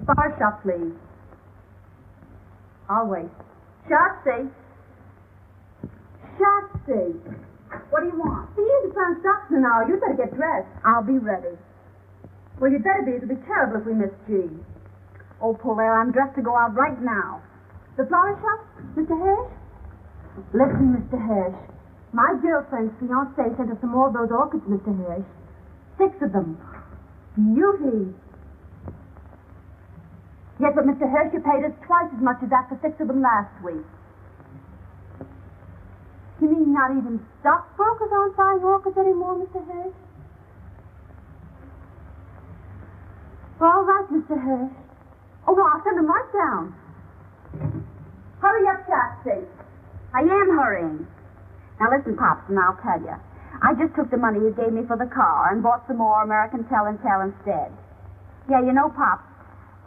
Bar shop, please. I'll wait. Shotzi. Shotzi. What do you want? The end of Brown stocks in an hour. You'd better get dressed. I'll be ready. Well, you'd better be. It'll be terrible if we miss G. Oh, Polaire, I'm dressed to go out right now. The flower shop? Mr. Hirsch? Listen, Mr. Hirsch. My girlfriend's fiancé sent us some more of those orchids, Mr. Hirsch. 6 of them. Beauty. Yes, but Mr. Hirsch, you paid us twice as much as that for 6 of them last week. You mean not even stockbrokers aren't buying orchids anymore, Mr. Hirsch? Well, all right, Mr. Hirsch. Oh, no, I'll send them right down. Hurry up, Shotzi. I am hurrying. Now, listen, Pops, and I'll tell you. I just took the money you gave me for the car and bought some more American Tell and Tell instead. Yeah, you know, Pops,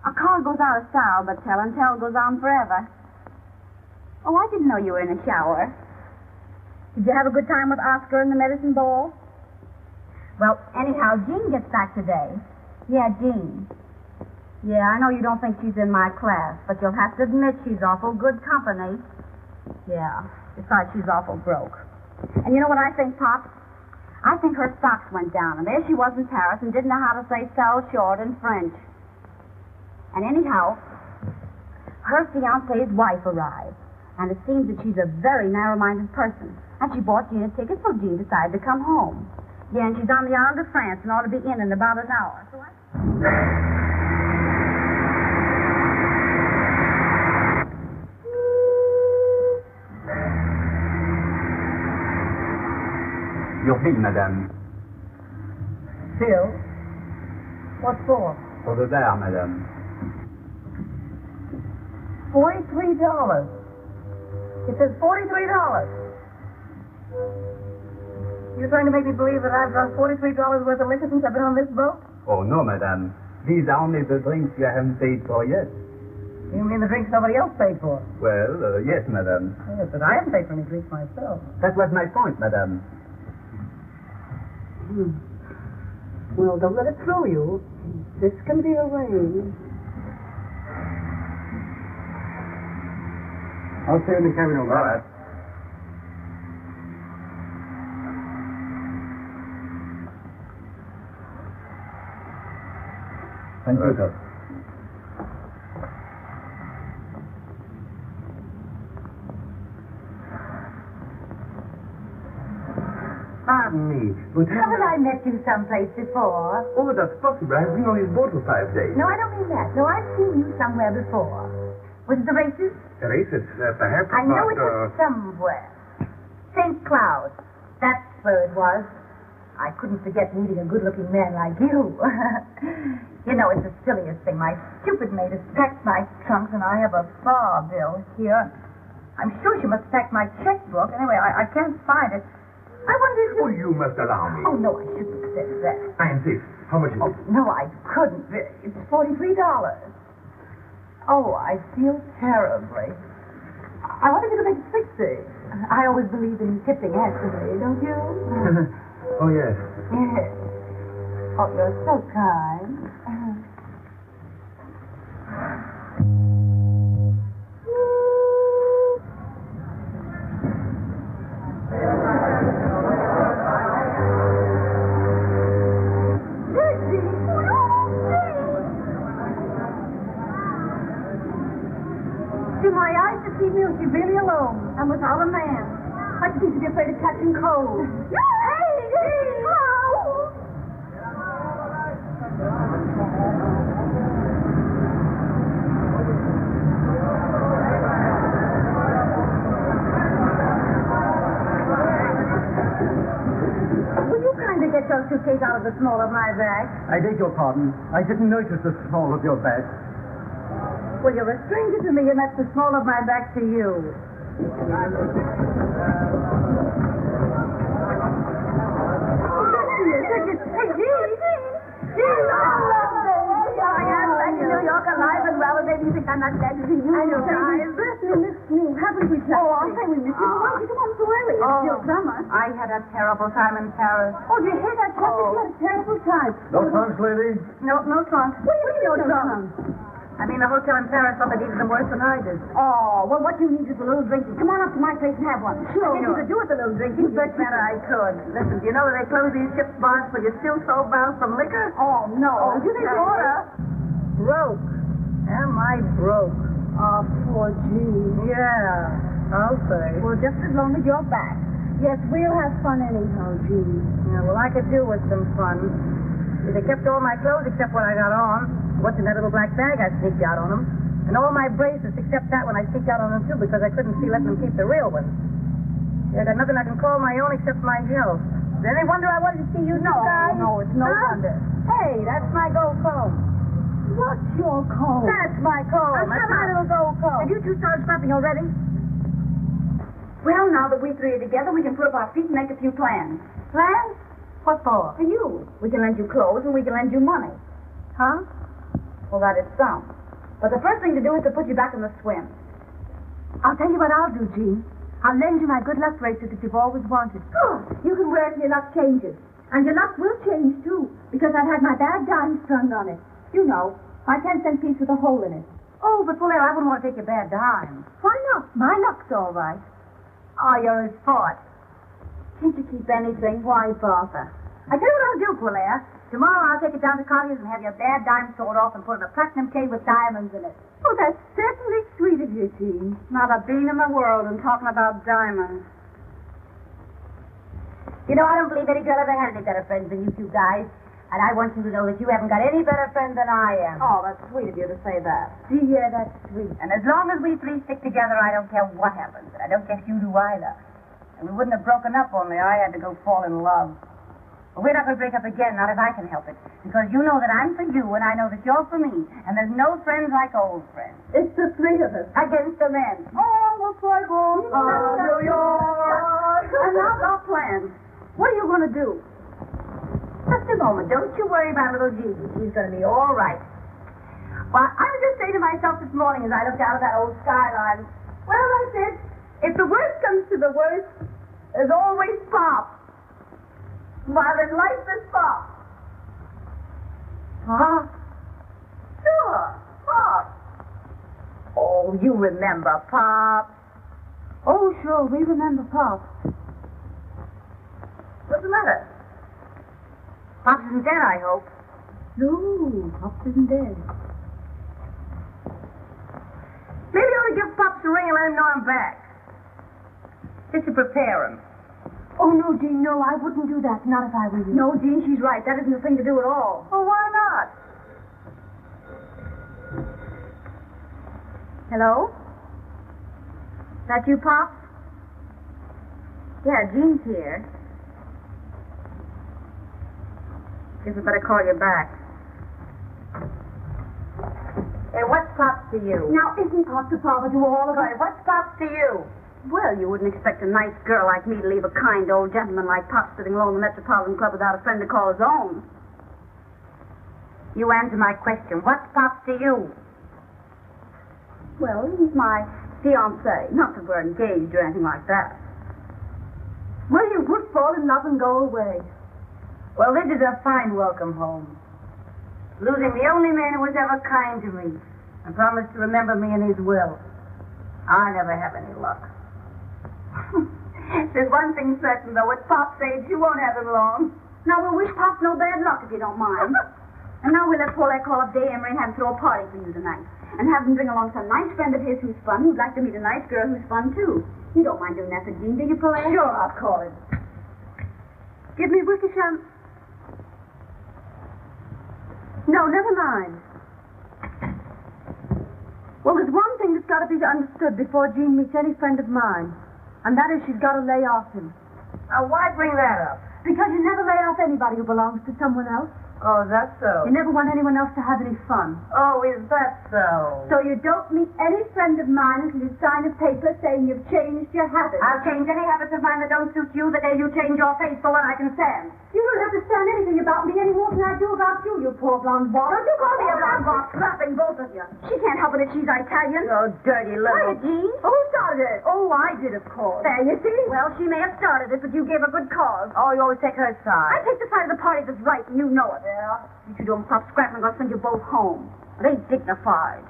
a car goes out of style, but Tell and Tell goes on forever. Oh, I didn't know you were in a shower. Did you have a good time with Oscar and the medicine ball? Well, anyhow, Jean gets back today. Yeah, Jean. Yeah, I know you don't think she's in my class, but you'll have to admit she's awful good company. Yeah, besides she's awful broke. And you know what I think, Pop? I think her stocks went down, and there she was in Paris and didn't know how to say sell short in French. And anyhow, her fiancé's wife arrived, and it seems that she's a very narrow-minded person. And she bought Jean a ticket, so Jean decided to come home. Yeah, and she's on the island of France and ought to be in about an hour. So Your bill, madame. Bill? What for? For the bar, madame. $43. It says $43. You're trying to make me believe that I've drunk $43 worth of liquor since I've been on this boat? Oh, no, madame. These are only the drinks you haven't paid for yet. You mean the drinks somebody else paid for? Well, yes, madame. Yes, but I haven't paid for any drinks myself. That was my point, madame. Well, don't let it throw you. This can be arranged. I'll stay in the cabin over. All right. Thank you, sir. Pardon me, but Haven't I met you someplace before? Oh, that's possible. I've been on his boat for 5 days. No, I don't mean that. No, I've seen you somewhere before. Was it the races? Races, perhaps, I know but, it was somewhere. St. Cloud. That's where it was. I couldn't forget meeting a good-looking man like you. You know, it's the silliest thing. My stupid maid has packed my trunks, and I have a bar bill here. I'm sure she must have packed my checkbook. Anyway, I can't find it. I wonder if you... Oh, you must allow me. Oh, no, I shouldn't have said that. I insist. How much is it? No, I couldn't. It's $43. Oh, I feel terribly. I wonder if you could make it 60. I always believe in tipping handsomely, don't you? Oh, yes. Yes. Oh, you're so kind. Do my eyes deceive me, or is she really alone? And without a man. I seem to be afraid of catching cold. Hey! Oh! Will you kindly get your suitcase out of the small of my bag? I beg your pardon. I didn't notice the small of your bag. Well, you're a stranger to me, and that's the small of my back to you. Hey, Jean, I love baby. I am back in New York alive and well, and maybe you think I'm not glad to see you. I know, guys. We missed you. Haven't we, Chuck? Oh, I'll say we missed you. Why did you come home so early? It's still summer. I had a terrible time in Paris. Oh, did you hear that, Chuck? You had a terrible time. No trunks, lady? No trunk. What do you mean, no trunk? I mean, the hotel in Paris thought they needed them worse than I did. Oh, well, what you need is a little drinking. Come on up to my place and have one. Sure. I guess you could do with a little drinking. But better I could. Listen, do you know that they close these ship's bars when you're still so bound from liquor? Oh, no. Do they order? Broke. Am I broke? Oh, poor Jean. Yeah, I'll say. Well, just as long as you're back. Yes, we'll have fun anyhow, Jean. Yeah, well, I could do with some fun. They kept all my clothes except what I got on. What's in that little black bag I sneaked out on them. And all my bracelets except that one I sneaked out on them, too, because I couldn't see letting them keep the real ones. Yeah, I got nothing I can call my own except my health. Is there any wonder I wanted to see you two guys? No, it's no wonder. Hey, that's my gold comb. What's your comb? That's my comb. That's my little gold comb. Have you two started scrapping already? Well, now that we three are together, we can put up our feet and make a few plans. Plans? What for? For you. We can lend you clothes and we can lend you money. Huh? Well, that is some. But the first thing to do is to put you back in the swim. I'll tell you what I'll do, Jean. I'll lend you my good luck bracelet that you've always wanted. Oh, you can wear it till your luck changes. And your luck will change, too, because I've had my bad dime strung on it. You know, my 10-cent piece with a hole in it. Oh, but Fuller, I wouldn't want to take your bad dime. Why not? My luck's all right. Oh, you're his sport. Can't you keep anything? Why bother? I tell you what I'll do, Quillia. Tomorrow I'll take it down to Collier's and have your bad dime sawed off and put in a platinum case with diamonds in it. Oh, that's certainly sweet of you, Jean. Not a bean in the world and talking about diamonds. You know, I don't believe any girl ever had any better friends than you two guys. And I want you to know that you haven't got any better friend than I am. Oh, that's sweet of you to say that. Yeah, that's sweet. And as long as we three stick together, I don't care what happens. And I don't guess you do either. And we wouldn't have broken up only I had to go fall in love. But we're not going to break up again, not if I can help it. Because you know that I'm for you, and I know that you're for me. And there's no friends like old friends. It's the three of us. Against the men. Oh, looks like home. New York. And now our plans. What are you going to do? Just a moment. Don't you worry about little Jean. She's going to be all right. Well, I was just saying to myself this morning as I looked out of that old skyline, well, I said, if the worst comes to the worst, there's always Pop. While in life is Pop. Huh? Sure, Pop. Oh, you remember Pop. Oh, sure, we remember Pop. What's the matter? Pops isn't dead, I hope. No, Pop isn't dead. Maybe you ought to give Pops a ring and let him know I'm back. Just to prepare him. Oh, no, Jean, no, I wouldn't do that, not if I were you. No, Jean, she's right. That isn't the thing to do at all. Well, why not? Hello? That you, Pop? Yeah, Jean's here. Guess we better call you back. Hey, what's Pops to you? Now, isn't Pop the father to all of us? What's Pops to you? Well, you wouldn't expect a nice girl like me to leave a kind old gentleman like Pop sitting alone in the Metropolitan Club without a friend to call his own. You answer my question. What's Pops to you? Well, he's my fiancé. Not that we're engaged or anything like that. Well, you would fall in love and go away. Well, this is a fine welcome home. Losing the only man who was ever kind to me and promised to remember me in his will. I never have any luck. There's one thing certain, though. With Pop's age, you won't have him long. Now, we'll wish Pop no bad luck, if you don't mind. And now we'll let Paulette call up Day Emery and have him throw a party for you tonight. And have him bring along some nice friend of his who's fun, who'd like to meet a nice girl who's fun, too. You don't mind doing that for Jean, do you, Paulette? Sure, I'll call him. Give me Wickersham. No, never mind. Well, there's one thing that's got to be understood before Jean meets any friend of mine, and that is she's got to lay off him. Now, why bring that up? Because you never lay off anybody who belongs to someone else. Oh, that's so. You never want anyone else to have any fun. Oh, is that so? So you don't meet any friend of mine until you sign a paper saying you've changed your habits. I'll change any habits of mine that don't suit you the day you change your face for what I can stand. You don't have to stand anything about me any more than I do about you, you poor blonde bot. Don't you call me a blonde bot, slapping both of you. She can't help it if she's Italian. Oh, dirty little... Quiet, Jean. Who started it? Oh, I did, of course. There, you see? Well, she may have started it, but you gave a good cause. Oh, you always take her side. I take the side of the party that's right, and you know it. Yeah? If you don't stop scrapping, I'm going to send you both home. It ain't dignified.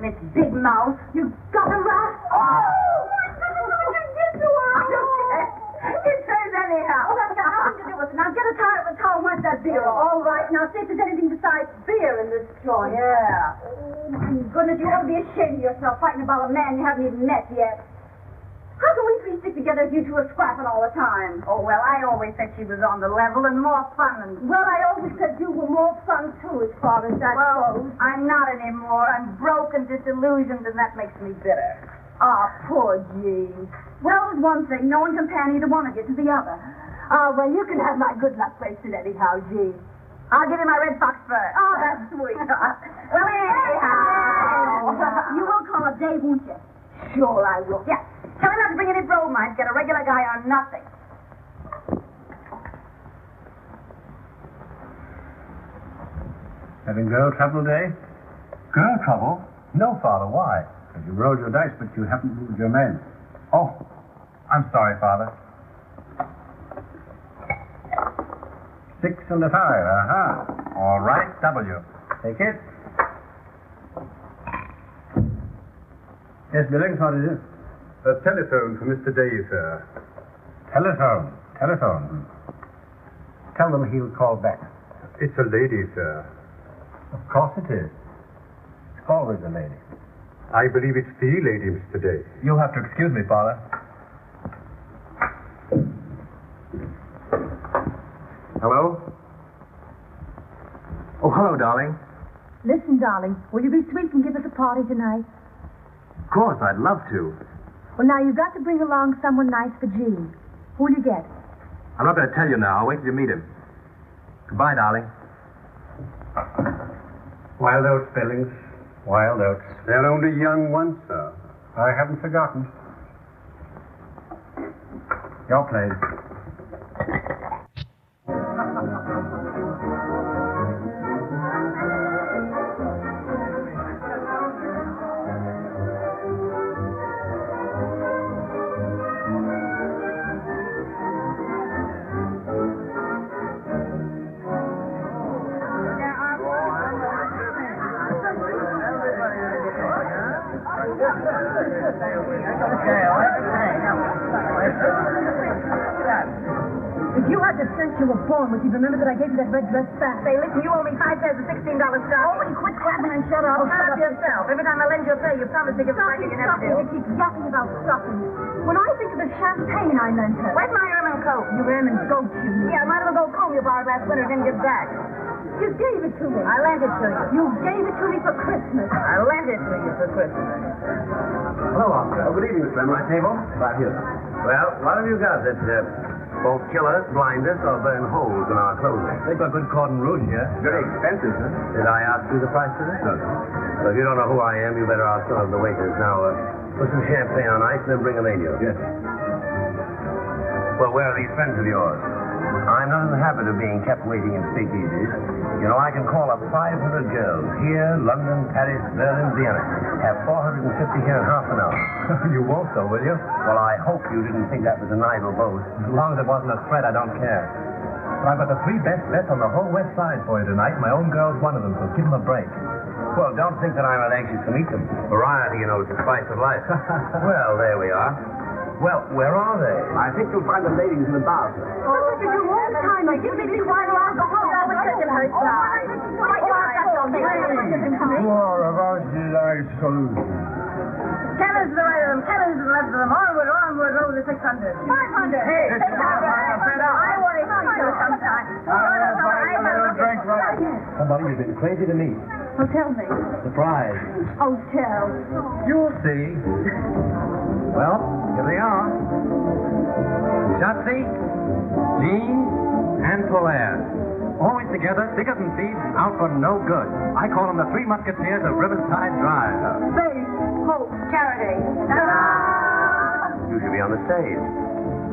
Miss Big Mouth. You got a rat? Oh! What you did to her? I don't care. It says anyhow. Oh, that's got nothing to do with it. Now get a towel and wipe that beer off. All right. Now see if there's anything besides beer in this joint. Yeah. Oh, my goodness. You ought to be ashamed of yourself fighting about a man you haven't even met yet. How can we three stick together if you two are scrapping all the time? Oh, well, I always said she was on the level and more fun than... Well, I always said you were more fun, too, as far as that goes. I'm not anymore. I'm broken, disillusioned, and that makes me bitter. Ah, poor Jean. Well, there's one thing. No one can pan either one of you to the other. Ah, well, you can have my good luck bracelet anyhow, Jean. I'll give you my red fox fur. Oh, that's sweet. Well, anyhow. You will call up Dave, won't you? Sure I will. Yeah. Tell him not to bring any bromide. Get a regular guy on nothing. Having girl trouble today? Girl trouble? No, Father. Why? Because you rolled your dice, but you haven't moved your men. Oh, I'm sorry, Father. 6 and a 5. Aha. All right, W. Take it. Yes, Billings, what is it? A telephone for Mr. Day, sir. Telephone. Telephone. Tell them he'll call back. It's a lady, sir. Of course it is. It's always a lady. I believe it's the lady, Mr. Day. You'll have to excuse me, Father. Hello? Oh, hello, darling. Listen, darling, will you be sweet and give us a party tonight? Of course, I'd love to. Well, now, you've got to bring along someone nice for Jean. Who'll you get? I'm not going to tell you now. I'll wait till you meet him. Goodbye, darling. Wild oats, Billings. Wild oats. They're only young ones, sir. I haven't forgotten. Your place. If you had the sense you were born with, you'd remember that I gave you that red dress back. Say, listen, you owe me 5 pairs of $16 stock. Oh, and quit clapping and shut up. Shut up yourself. Every time I lend you a pair, you promise to give it back and you never do. You keep yapping about stockings. When I think of the champagne I lent her. Where's my ermine coat? Your ermine goat, you mean. Yeah, my little gold comb you borrowed last winter didn't give back. You gave it to me. I lent it to you. You gave it to me for Christmas. I lent it to you for Christmas. Hello, Oscar. Oh, good evening, Mr. My table? Right here. Well, what have you got that won't kill us, blind us, or burn holes in our clothing? They've got good cordon rouge here. Very expensive, sir. Did I ask you the price of this? No. So if you don't know who I am, you better ask some of the waiters. Now, put some champagne on ice and then bring a menu. Yes. Well, where are these friends of yours? I'm not in the habit of being kept waiting in speakeasies. You know, I can call up 500 girls here, London, Paris, Berlin, Vienna. Have 450 here in half an hour. You won't, though, will you? Well, I hope you didn't think that was an idle boast. As long as it wasn't a threat, I don't care. But I've got the 3 best bets on the whole West Side for you tonight. My own girl's one of them, so give them a break. Well, don't think that I'm not anxious to meet them. Variety, you know, is the spice of life. Well, there we are. Well, where are they? I think you'll find the ladies in the bar, sir. Oh, what did you do all the time? Like, give me the wine or I'll go home. I was such a hurt side. More of our delight solution. 10 is the right of them, 10 is the left of them. Onward, onward, roll the 600. 500. Hey, I want to see you sometime. Somebody you've been crazy to meet. Oh, tell me. Surprise. Oh, tell. You'll see. Well, here they are. Shotzi, Jean, and Polaire. Always together, thicker than thieves, out for no good. I call them the 3 Musketeers of Riverside Drive. Faith, hope, charity. You should be on the stage.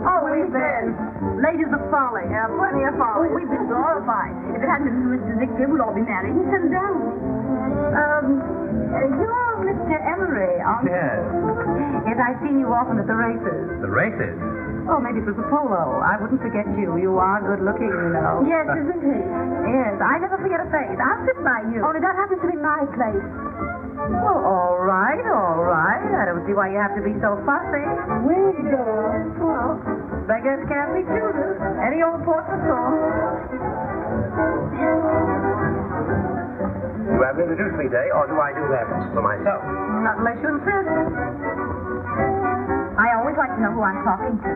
Oh, we've been. Ladies of folly. Yeah, plenty of folly. Oh, we've been glorified. If it hadn't been for Mr. Ziegler, we'd all be married and settled down. You're Mr. Emery, aren't you? Yes. Yes, I've seen you often at the races. The races? Oh, maybe it was the polo. I wouldn't forget you. You are good looking, you know. Yes, isn't he? Yes, I never forget a face. I'll sit by you. Only that happens to be my place. Well, all right, all right. I don't see why you have to be so fussy. We girls. Well, beggars can't be choosers. Any old portrait song. You haven't introduced me, Day, or do I do that for myself? Not unless you insist. I always like to know who I'm talking to.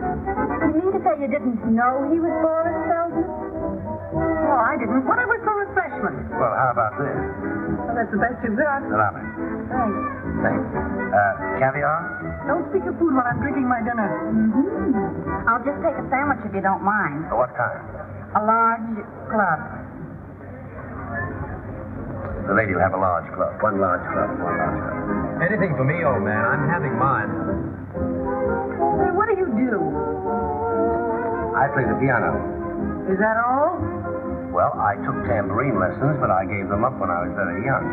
You mean to say you didn't know he was Boris Feldman? Oh, I didn't. What was for refreshment? Well, how about this? Well, that's the best you've got. Salami. Thanks. Thanks. Caviar? Don't speak of food while I'm drinking my dinner. Mm-hmm. I'll just take a sandwich if you don't mind. What kind? A large club. The lady will have a large club. One large club. Anything for me, old man. I'm having mine. Hey, what do you do? I play the piano. Is that all? Well, I took tambourine lessons, but I gave them up when I was very young.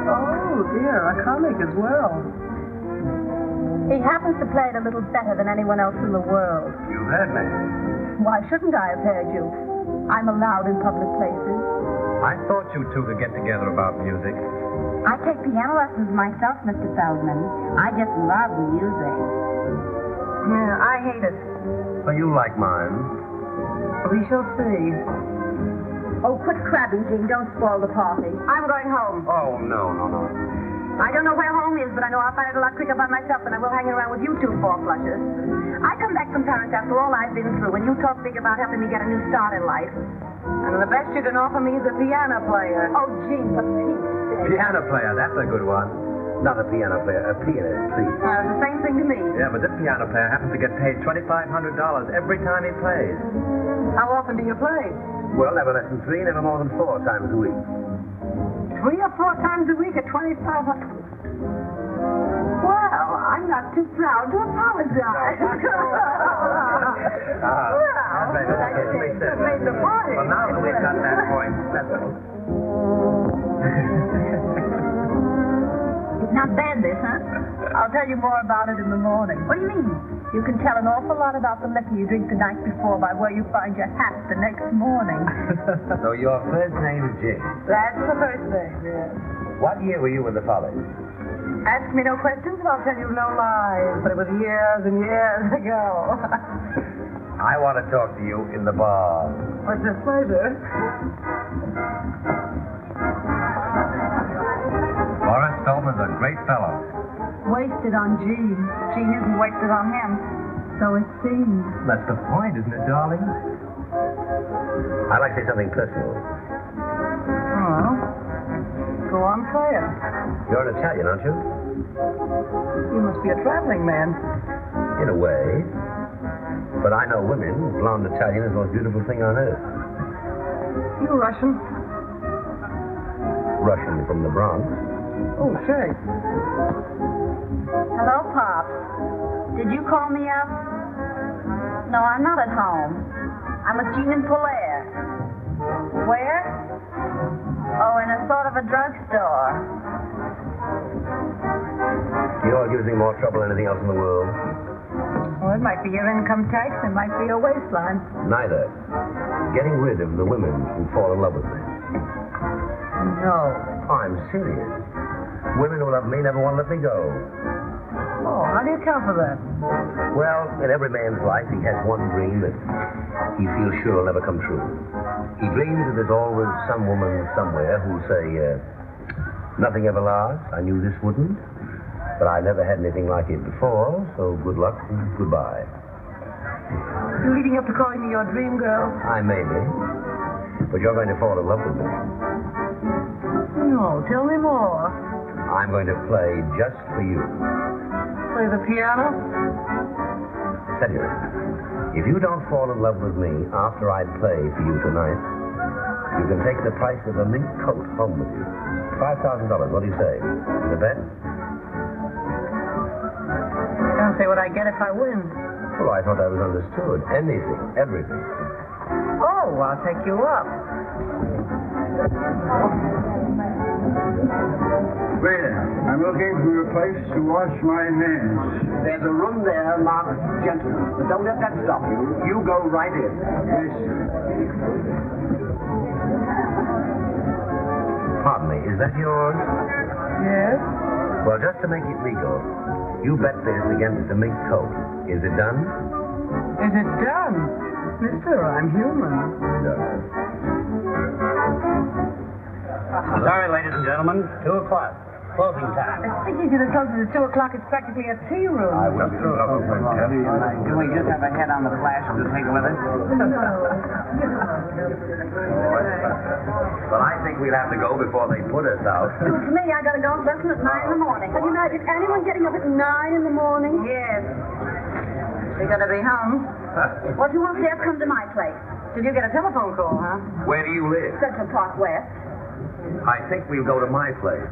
Oh, dear, a comic as well. He happens to play it a little better than anyone else in the world. You've heard me. Why shouldn't I have heard you? I'm allowed in public places. I thought you two could get together about music. I take piano lessons myself, Mr. Feldman. I just love music. Yeah, I hate it. Well, you like mine. We shall see. Oh, quit crabbing, Jean. Don't spoil the party. I'm going home. Oh, no. I don't know where home is, but I know I'll find it a lot quicker by myself than I will hanging around with you two four-flushers. I come back from Paris after all I've been through, and you talk big about helping me get a new start in life. And the best you can offer me is a piano player. Oh, Jean, for Pete's sake. Piano player, that's a good one. Not a piano player, a pianist, please. The same thing to me. Yeah, but this piano player happens to get paid $2,500 every time he plays. How often do you play? Well, never less than 3, never more than 4 times a week. 3 or 4 times a week at $2,500. Well, I'm not too proud to apologize. Made the party. Well, now that we've got that point settled. It's not bad, this, huh? I'll tell you more about it in the morning. What do you mean? You can tell an awful lot about the liquor you drink the night before by where you find your hat the next morning. So your first name is Jane. That's the first thing, yes. What year were you in the Follies? Ask me no questions and I'll tell you no lies. But it was years and years ago. I want to talk to you in the bar. What's a pleasure? Boris Feldman's a great fellow. Wasted on Jean. Jean isn't wasted on him. So it seems. That's the point, isn't it, darling? I'd like to say something personal. Oh. Go on, say it. You're an Italian, aren't you? You must be a traveling man. In a way. But I know women. Blonde Italian is the most beautiful thing on earth. You Russian? Russian from the Bronx. Oh, say. Hello, Pops. Did you call me up? No, I'm not at home. I'm with Jean and Polaire. Where? Oh, in a sort of a drugstore. You know what gives me more trouble than anything else in the world? Well, it might be your income tax. It might be your waistline. Neither. Getting rid of the women who fall in love with me. No. I'm serious. Women who love me never want to let me go. Oh, how do you account for that? Well, in every man's life, he has one dream that he feels sure will never come true. He dreams that there's always some woman somewhere who'll say, nothing ever lasts. I knew this wouldn't. But I never had anything like it before, so good luck and goodbye. You leading up to calling me your dream girl? I may be. But you're going to fall in love with me. No, tell me more. I'm going to play just for you. Play the piano? Tell you, if you don't fall in love with me after I play for you tonight, you can take the price of a mink coat home with you. $5,000. What do you say? Is it bet? Don't say what I get if I win. Well, I thought I was understood. Anything, everything. Oh, I'll take you up. Waiter, I'm looking for a place to wash my hands. There's a room there marked gentlemen, but don't let that stop you. You go right in. Yes, sir. Pardon me, is that yours? Yes? Well, just to make it legal, you bet this against the mink coat. Is it done? Is it done? Mister, I'm human. Sorry, ladies and gentlemen. 2 o'clock. Closing time. Speaking to the closers at 2 o'clock, it's practically a tea room. I will be Do we just have a head on the flash to take with us? Well, I think we'll have to go before they put us out. To me, I gotta go on lesson at 9 in the morning. Can you imagine anyone getting up at 9 in the morning? Yes. We gotta be home. Well, if you won't dare come to my place. Did you get a telephone call, huh? Where do you live? Central Park West. I think we'll go to my place.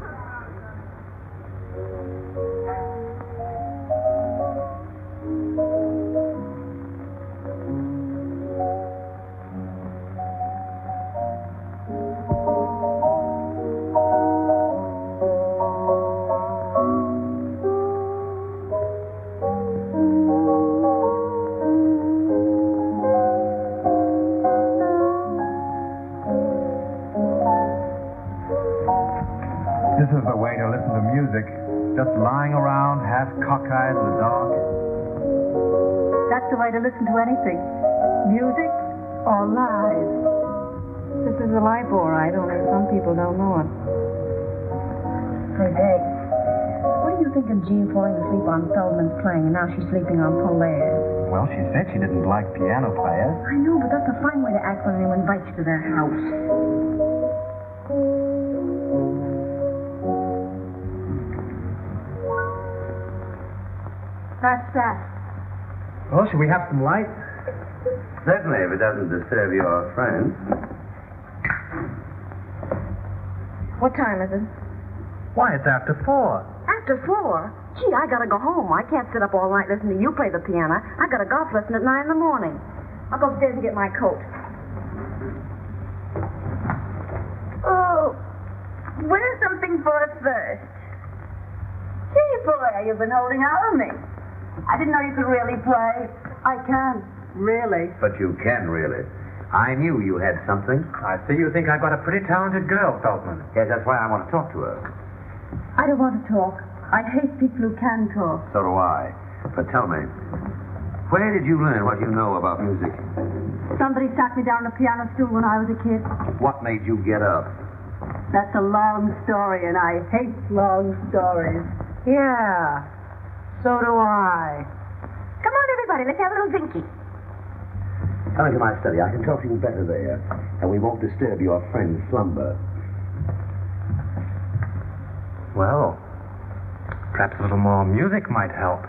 This is the way to listen to music. Just lying around, half cockeyed in the dark. That's the way to listen to anything. Music or lies. This is a life, all right, only some people don't know it. Say, Dave, what do you think of Jean falling asleep on Feldman's playing and now she's sleeping on Polaire? Well, she said she didn't like piano players. I know, but that's a fine way to act when anyone invites you to their house. That's that. Well, should we have some light? Certainly, if it doesn't disturb your friends. What time is it? Why, it's after 4. After 4? Gee, I gotta go home. I can't sit up all night listening to you play the piano. I got a golf lesson at 9 in the morning. I'll go upstairs and get my coat. Oh, where's something for us first? Gee, boy, you've been holding out on me. I didn't know you could really play. I can. Really? But you can, really. I knew you had something. I see you think I've got a pretty talented girl, Feldman. Yes, that's why I want to talk to her. I don't want to talk. I hate people who can talk. So do I. But tell me, where did you learn what you know about music? Somebody sat me down on a piano stool when I was a kid. What made you get up? That's a long story, and I hate long stories. Yeah. So do I. Come on, everybody. Let's have a little drinky. Come into my study. I can talk to you better there, and we won't disturb your friend's slumber. Well, perhaps a little more music might help.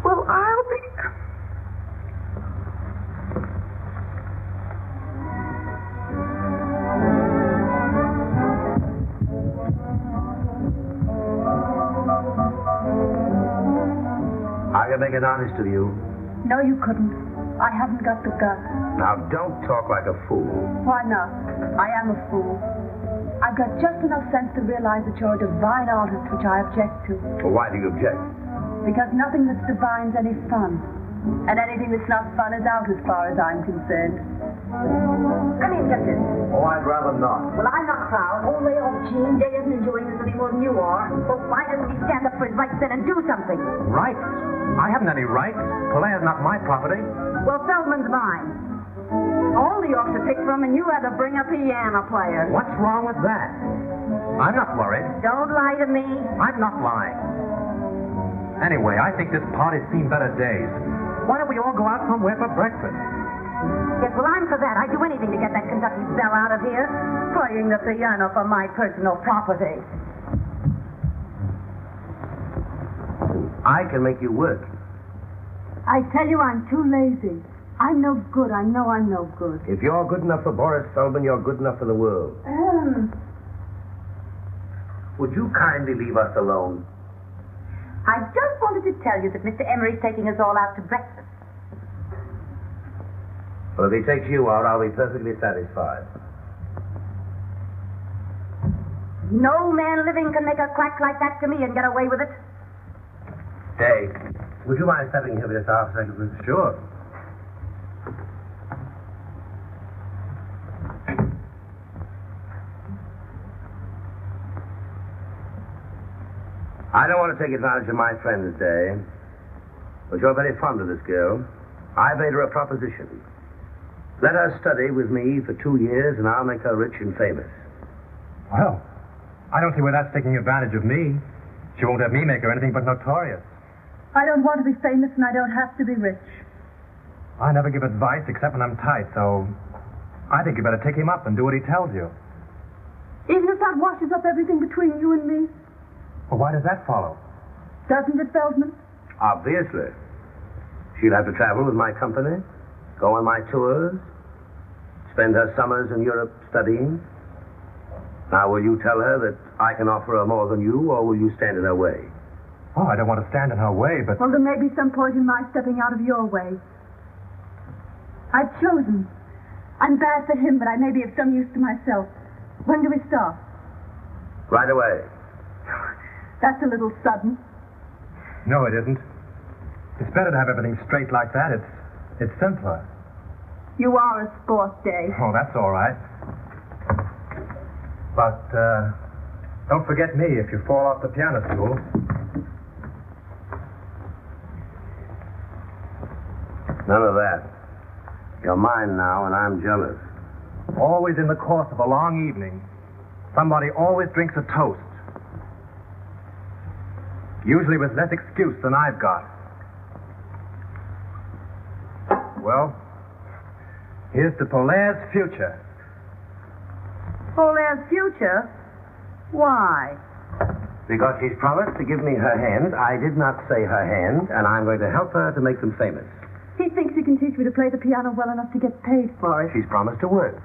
Well, I'll be... I can make an honest of you. No, you couldn't. I haven't got the guts. Now, don't talk like a fool. Why not? I am a fool. I've got just enough sense to realize that you're a divine artist, which I object to. Well, why do you object? Because nothing that's divine's any fun. And anything that's not fun is out as far as I'm concerned. Come in, get this. Oh, I'd rather not. Well, I'm not proud. Oh, lay off, Gene. Jay isn't enjoying this any more than you are. Well, why doesn't he stand up for his rights then and do something? Rights? I haven't any rights. Polaire's not my property. Well, Feldman's mine. Only off to pick from, and you had to bring a piano player. What's wrong with that? I'm not worried. Don't lie to me. I'm not lying. Anyway, I think this party's seen better days. Why don't we all go out somewhere for breakfast? Yes, well, I'm for that. I'd do anything to get that Kentucky belle out of here. Playing the piano for my personal property. I can make you work. I tell you, I'm too lazy. I'm no good. I know I'm no good. If you're good enough for Boris Feldman, you're good enough for the world. Would you kindly leave us alone? I just wanted to tell you that Mr. Emery's taking us all out to breakfast. Well, if he takes you out, I'll be perfectly satisfied. No man living can make a crack like that to me and get away with it. Dave, would you mind stepping here for just half a second, please? Sure. I don't want to take advantage of my friend's day, but you're very fond of this girl. I made her a proposition. Let her study with me for 2 years, and I'll make her rich and famous. Well, I don't see where that's taking advantage of me. She won't have me make her anything but notorious. I don't want to be famous, and I don't have to be rich. I never give advice except when I'm tight, so I think you better take him up and do what he tells you. Even if that washes up everything between you and me? Well, why does that follow? Doesn't it, Feldman? Obviously. She'll have to travel with my company, go on my tours, spend her summers in Europe studying. Now, will you tell her that I can offer her more than you, or will you stand in her way? Oh, I don't want to stand in her way, but... Well, there may be some point in my stepping out of your way. I've chosen. I'm bad for him, but I may be of some use to myself. When do we start? Right away. That's a little sudden. No, it isn't. It's better to have everything straight like that. It's simpler. You are a sport, Dave. Oh, that's all right. But, don't forget me if you fall off the piano stool. None of that. You're mine now, and I'm jealous. Always in the course of a long evening, somebody always drinks a toast. Usually with less excuse than I've got. Well, here's to Polaire's future. Polaire's future? Why? Because she's promised to give me her hand. I did not say her hand, and I'm going to help her to make them famous. He thinks he can teach me to play the piano well enough to get paid for it. She's promised to work.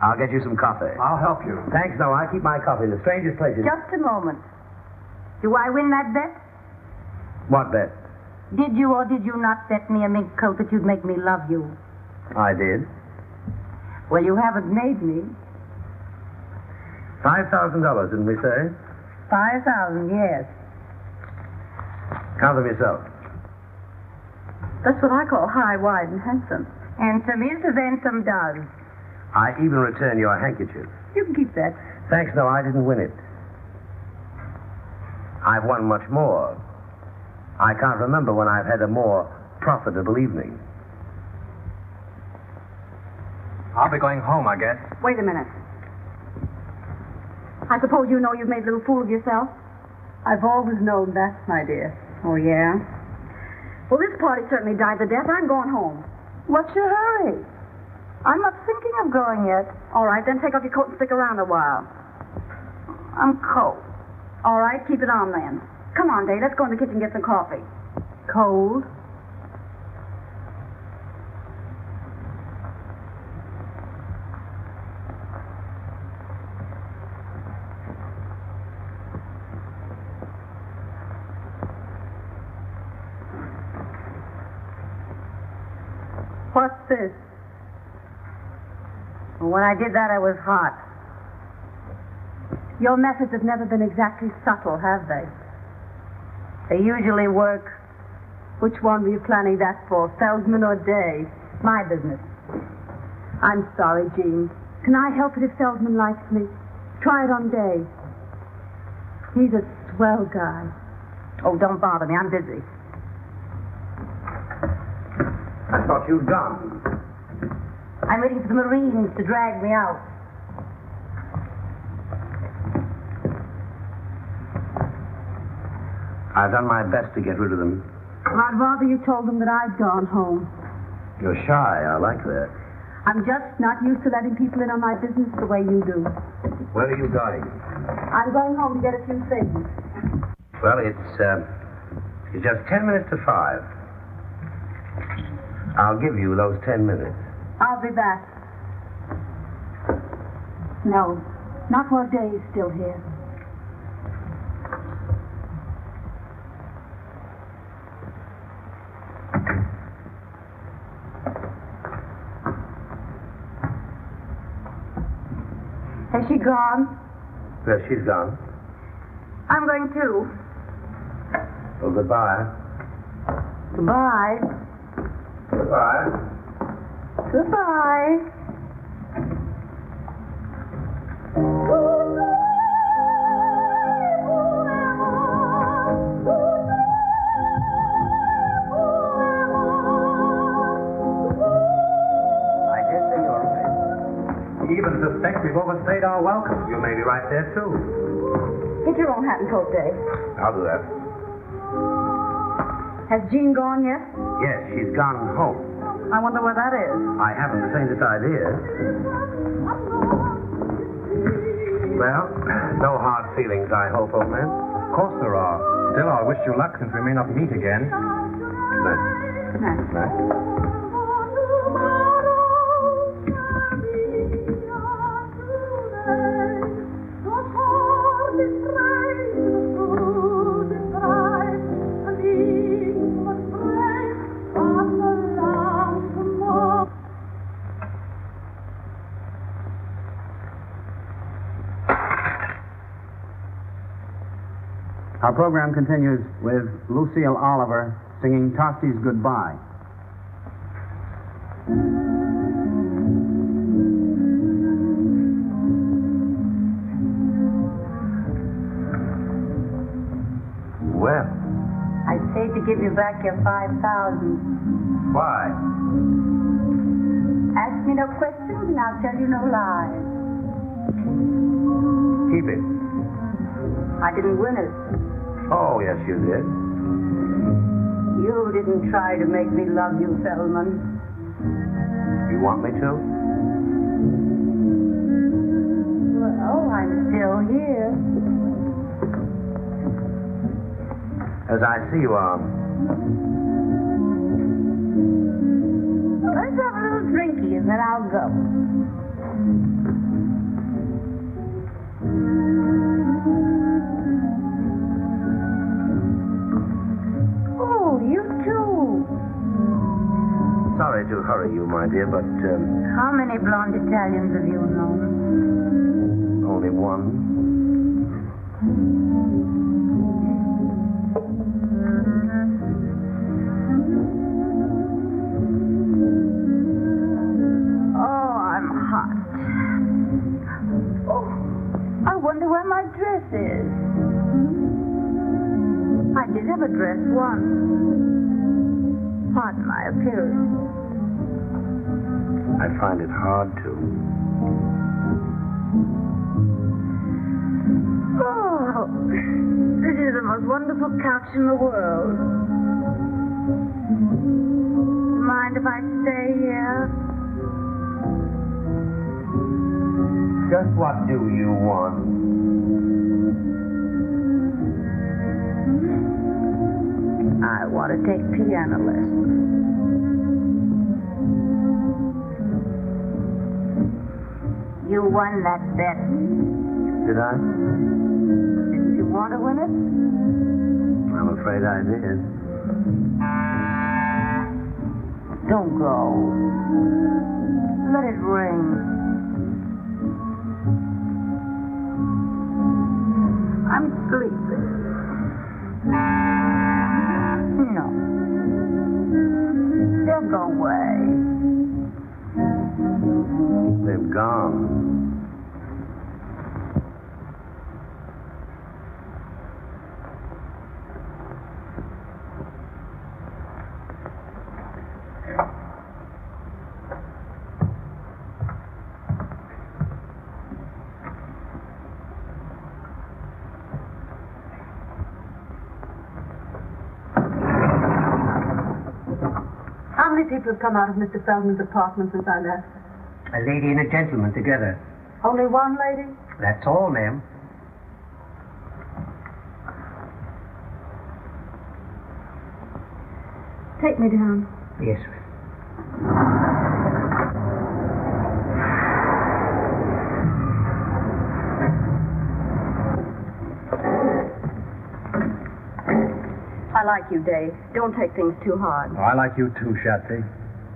I'll get you some coffee. I'll help you. Thanks, no, I keep my coffee in the strangest places. Just a moment. Do I win that bet? What bet? Did you or did you not bet me a mink coat that you'd make me love you? I did. Well, you haven't made me. $5,000, didn't we say? 5,000, yes. Count them yourself. That's what I call high, wide, and handsome. Handsome is as handsome does. I even return your handkerchief. You can keep that. Thanks, no, I didn't win it. I've won much more. I can't remember when I've had a more profitable evening. I'll be going home, I guess. Wait a minute. I suppose you know you've made a little fool of yourself? I've always known that, my dear. Oh, yeah? Well, this party certainly died the death. I'm going home. What's your hurry? I'm not thinking of going yet. All right, then take off your coat and stick around a while. I'm cold. All right, keep it on then. Come on, Dave, let's go in the kitchen and get some coffee. Cold? What's this? When I did that, I was hot. Your methods have never been exactly subtle, have they? They usually work. Which one were you planning that for, Feldman or Day? My business. I'm sorry, Jean. Can I help it if Feldman likes me? Try it on Day. He's a swell guy. Oh, don't bother me. I'm busy. I thought you'd gone. I'm waiting for the Marines to drag me out. I've done my best to get rid of them. Well, I'd rather you told them that I'd gone home. You're shy. I like that. I'm just not used to letting people in on my business the way you do. Where are you going? I'm going home to get a few things. Well, it's just 10 minutes to 5. I'll give you those 10 minutes. I'll be back. No, not while Day is still here. Has she gone? Yes, she's gone. I'm going too. Well, goodbye. Goodbye. Goodbye. Goodbye. even suspect we've overstayed our welcome. You may be right there, too. Get your own hat and coat, Dave. I'll do that. Has Jean gone yet? Yes, she's gone home. I wonder where that is. I haven't the faintest idea. Well, no hard feelings, I hope, old man. Of course there are. Still, I wish you luck since we may not meet again. Night. Good night. Night. Our program continues with Lucille Oliver singing Tosti's Goodbye. Well, I'd say to give you back your 5,000. why? Ask me no questions and I'll tell you no lies. Keep it. I didn't win it. Oh, yes, you did. You didn't try to make me love you, Feldman. You want me to? Well, I'm still here. As I see you are. Let's have a little drinky and then I'll go. Oh, you too. Sorry to hurry you, my dear, but How many blonde Italians have you known? only one. Oh, I'm hot. Oh, I wonder where my dress is. I did have a dress once. Pardon my appearance. I find it hard to. Oh, this is the most wonderful couch in the world. Mind if I stay here? Just what do you want? I want to take piano lessons. You won that bet. Did I? Didn't you want to win it? I'm afraid I did. Don't go. Let it ring. I'm sleepy. No. They'll go away. They've gone. How many people have come out of Mr. Feldman's apartment since I left? A lady and a gentleman together. Only one lady? That's all, ma'am. Take me down. Yes, ma'am. I like you, Dave. Don't take things too hard. Oh, I like you too, Shatsy.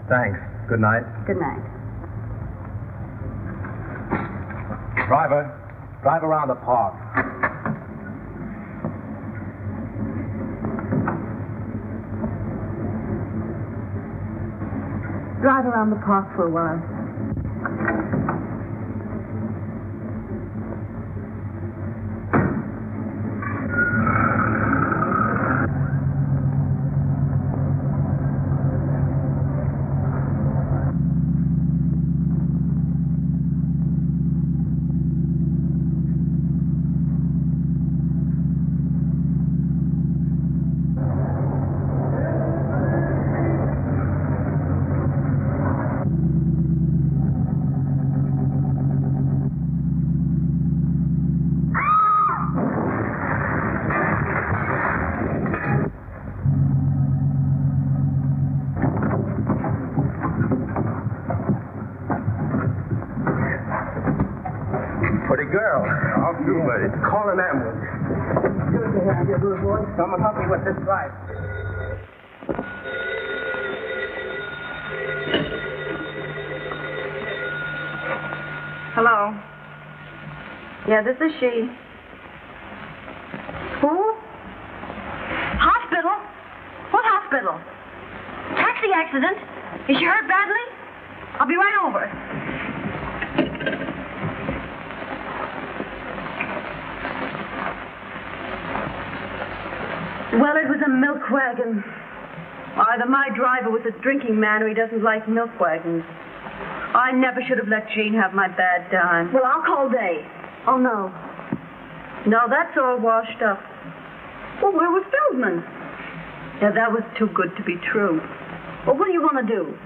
Thanks. Good night. Good night. Driver, drive around the park. Drive around the park for a while. Pretty girl. All too late. Call an ambulance. Good to have you, good boy. Someone help me with this drive. Hello. Yeah, this is she. Who? Hospital? What hospital? Taxi accident? Is she hurt badly? I'll be right over. Well, it was a milk wagon. Either my driver was a drinking man or he doesn't like milk wagons. I never should have let Jean have my bad dime. Well, I'll call Dave. Oh, no. No, that's all washed up. Well, where was Feldman? Yeah, that was too good to be true. Well, what do you want to do?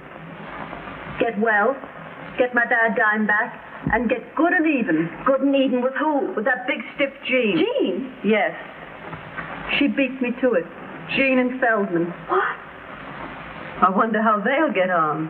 Get well, get my bad dime back, and get good and even. Good and even with who? With that big stiff Jean. Jean? Yes. She beat me to it. Jean and Feldman. What? I wonder how they'll get on.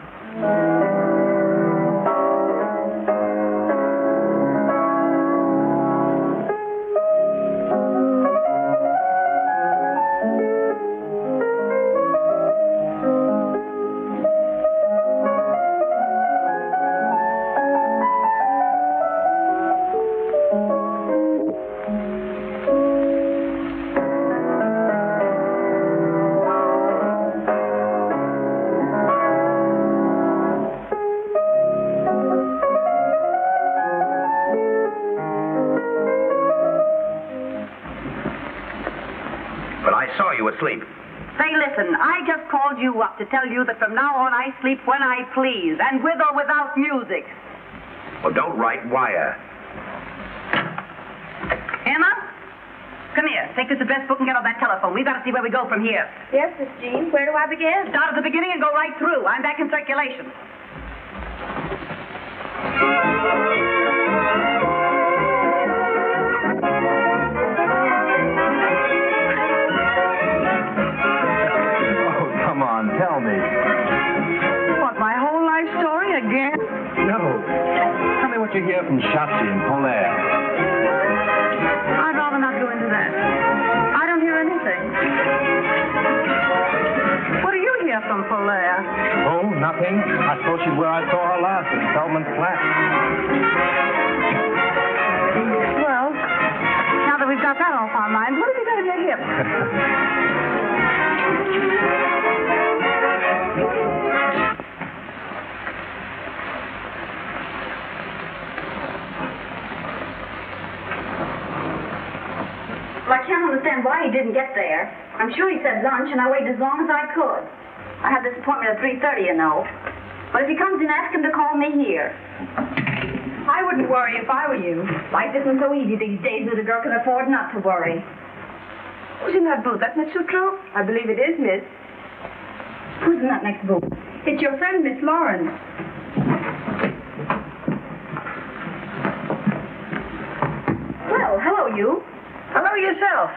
Asleep. Say, listen, I just called you up to tell you that from now on I sleep when I please, and with or without music. Well, don't write wire. Emma? Come here. Take this address book and get on that telephone. We've got to see where we go from here. Yes, Miss Jean. Where do I begin? Start at the beginning and go right through. I'm back in circulation. Tell me. What, my whole life story again? No. Tell me what you hear from Shotzi and Polaire. I'd rather not go into that. I don't hear anything. What do you hear from Polaire? Oh, nothing. I suppose she's where I saw her last, at Feldman's flat. Well, now that we've got that off our minds, what have you got in your hip? Well, I can't understand why he didn't get there. I'm sure he said lunch, and I waited as long as I could. I had this appointment at 3:30, you know. But if he comes in, ask him to call me here. I wouldn't worry if I were you. Life isn't so easy these days that a girl can afford not to worry. Who's in that booth? That Miss Sutro? I believe it is, Miss. Who's in that next booth? It's your friend, Miss Lawrence. Well, hello, you. Hello yourself.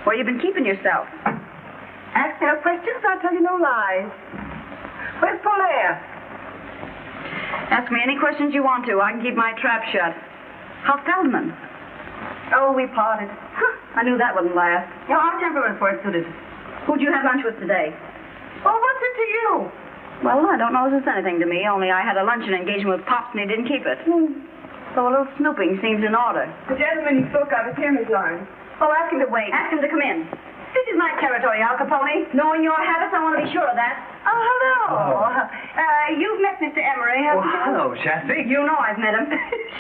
Where you been keeping yourself? Ask me no questions, I'll tell you no lies. Where's Polaire? Ask me any questions you want to. I can keep my trap shut. How's Feldman? Oh, we parted. Huh, I knew that wouldn't last. You know, our temperaments weren't suited. Who'd you have lunch with today? Oh, what's it to you? Well, I don't know if it's anything to me, only I had a luncheon engagement with Pops and he didn't keep it. So a little snooping seems in order. The gentleman you spoke of is here, Miss Lawrence. Oh, ask him to wait. Ask him to come in. This is my territory, Al Capone. Knowing your habits, I want to be sure of that. Oh, hello. You've met Mr. Emery, haven't you? Hello, Shasty. You know I've met him.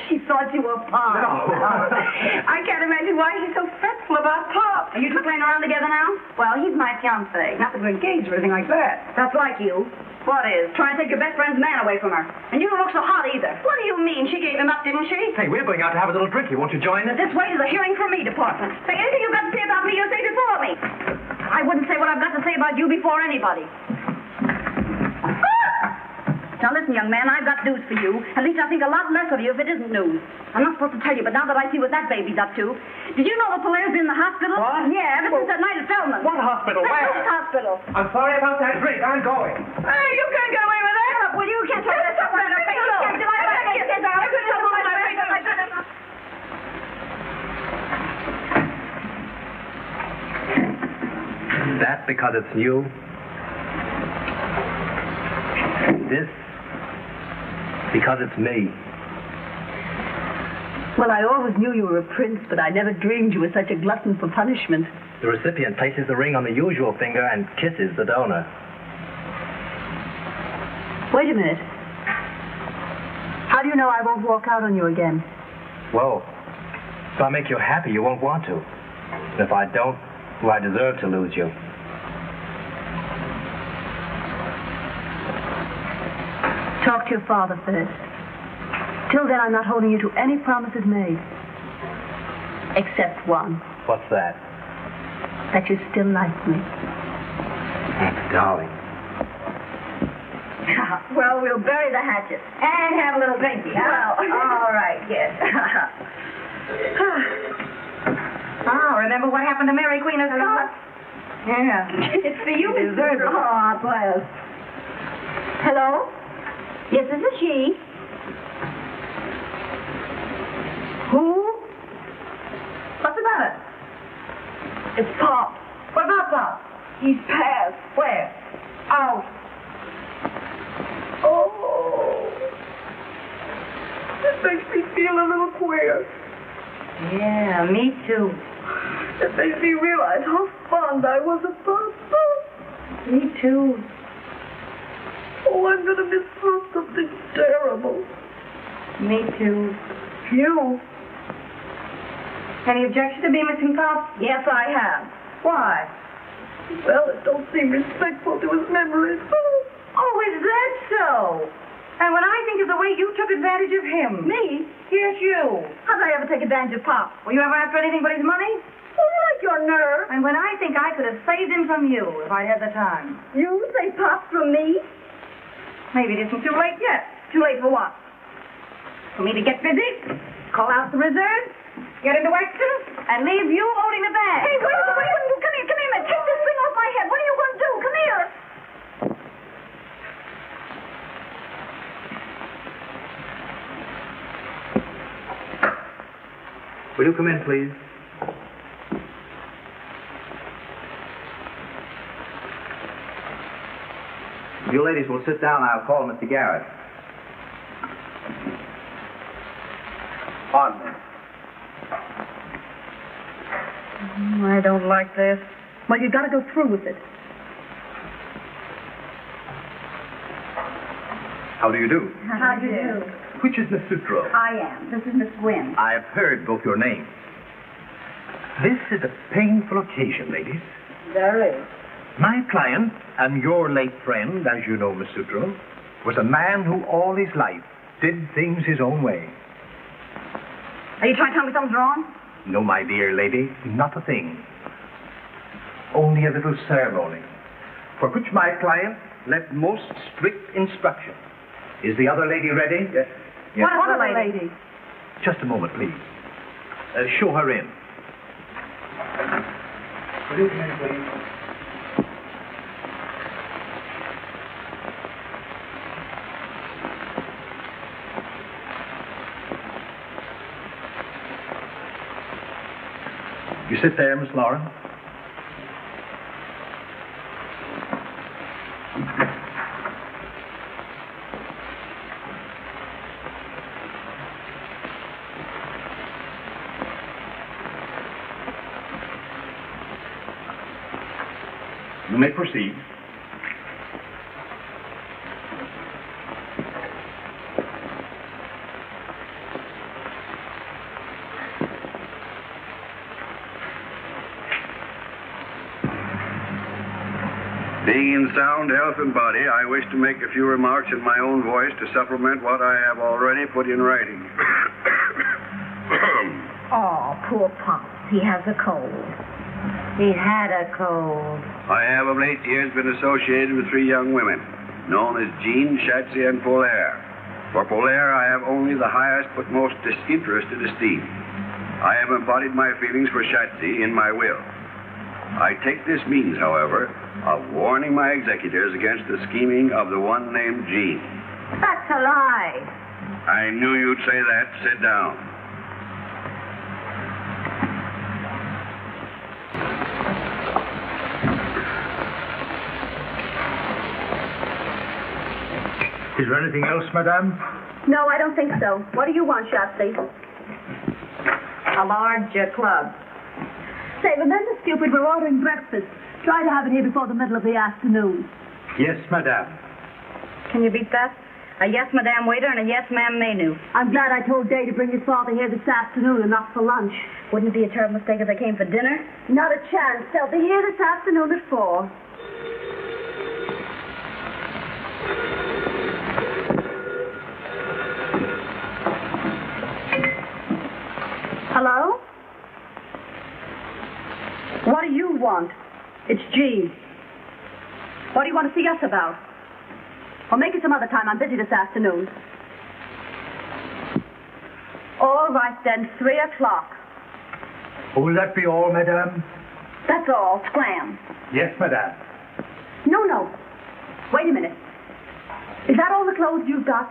She thought you were Pop. No. I can't imagine why he's so fretful about Pop. Are you two playing around together now? Well, he's my fiancé. Not that we're engaged or anything like that. That's like you. What is? Trying to take your best friend's man away from her. And you don't look so hot either. What do you mean? She gave him up, didn't she? Hey, we're going out to have a little drinky. Won't you join us? This way to the hearing from me department. Say anything you've got to say about me, you say before me. I wouldn't say what I've got to say about you before anybody. Now listen, young man, I've got news for you. At least I think a lot less of you if it isn't news. I'm not supposed to tell you, but now that I see what that baby's up to. Did you know that Polaire's in the hospital? What? Yeah, ever since that night at Feldman. What hospital? That Where? hospital. I'm sorry about that drink. I'm going. Hey, you can't get away with that. Well, you can't tell me that. That because it's new? This because it's me. Well, I always knew you were a prince, but I never dreamed you were such a glutton for punishment. The recipient places the ring on the usual finger and kisses the donor. Wait a minute. How do you know I won't walk out on you again? Well, if I make you happy, you won't want to. And if I don't, well, I deserve to lose you. Talk to your father first. Till then, I'm not holding you to any promises made. Except one. What's that? That you still like me. Darling. Well, we'll bury the hatchet and have a little drinky. Well, all right, yes. Oh, remember what happened to Mary Queen of Scots? Yeah. It's for you, Miss Gerber. Oh, well. Hello? Yes, this is she. Who? What's the matter? It's Pop. What about Pop? He's passed. Where? Out. Oh. It makes me feel a little queer. Yeah, me too. It makes me realize how fond I was of Papa. Me too. Oh, I'm going to miss something terrible. Me too. You? Any objection to me missing Pop? Yes, I have. Why? Well, it don't seem respectful to his memory. Oh, is that so? And when I think of the way you took advantage of him. Me? Yes, you. How did I ever take advantage of Pop? Were you ever after anything but his money? Oh, I like your nerve. And when I think I could have saved him from you if I had the time. You say Pop from me? Maybe it isn't too late yet. Too late for what? For me to get busy, call out the reserve, get into action, and leave you holding the bag. Hey, wait, come here, man. Take this thing off my head. What are you going to do? Come here. Will you come in, please? You ladies will sit down. I'll call Mr. Garrett. Pardon me. I don't like this. Well, you got to go through with it. How do you do? How do you do? Which is Miss Sutro? I am. This is Miss Gwynn. I have heard both your names. This is a painful occasion, ladies. There is. My client and your late friend, as you know, Miss Sutro, was a man who all his life did things his own way. Are you trying to tell me something's wrong? No, my dear lady, not a thing. Only a little ceremony, for which my client left most strict instruction. Is the other lady ready? Yes. What other lady? Just a moment, please. Show her in. Will you come in, please? You sit there, Miss Lauren. You may proceed. Being in sound health and body, I wish to make a few remarks in my own voice to supplement what I have already put in writing. Oh, poor Pop. He has a cold. He had a cold. I have of late years been associated with 3 young women, known as Jean, Shatsy, and Polaire. For Polaire, I have only the highest but most disinterested esteem. I have embodied my feelings for Shatsy in my will. I take this means, however, of warning my executors against the scheming of the one named Jean. That's a lie. I knew you'd say that. Sit down. Is there anything else, madame? No, I don't think so. What do you want, Shapsy? A large club. Say, remember, stupid, we're ordering breakfast. Try to have it here before the middle of the afternoon. Yes, madame. Can you beat that? A yes, madame waiter and a yes, ma'am menu. I'm glad I told Day to bring his father here this afternoon and not for lunch. Wouldn't it be a terrible mistake if they came for dinner? Not a chance. They'll be here this afternoon at 4. Hello? What do you want? It's Jean. What do you want to see us about? Or make it some other time. I'm busy this afternoon. All right, then. 3 o'clock. Will that be all, madame? That's all. Scram. Yes, madame. No. Wait a minute. Is that all the clothes you've got?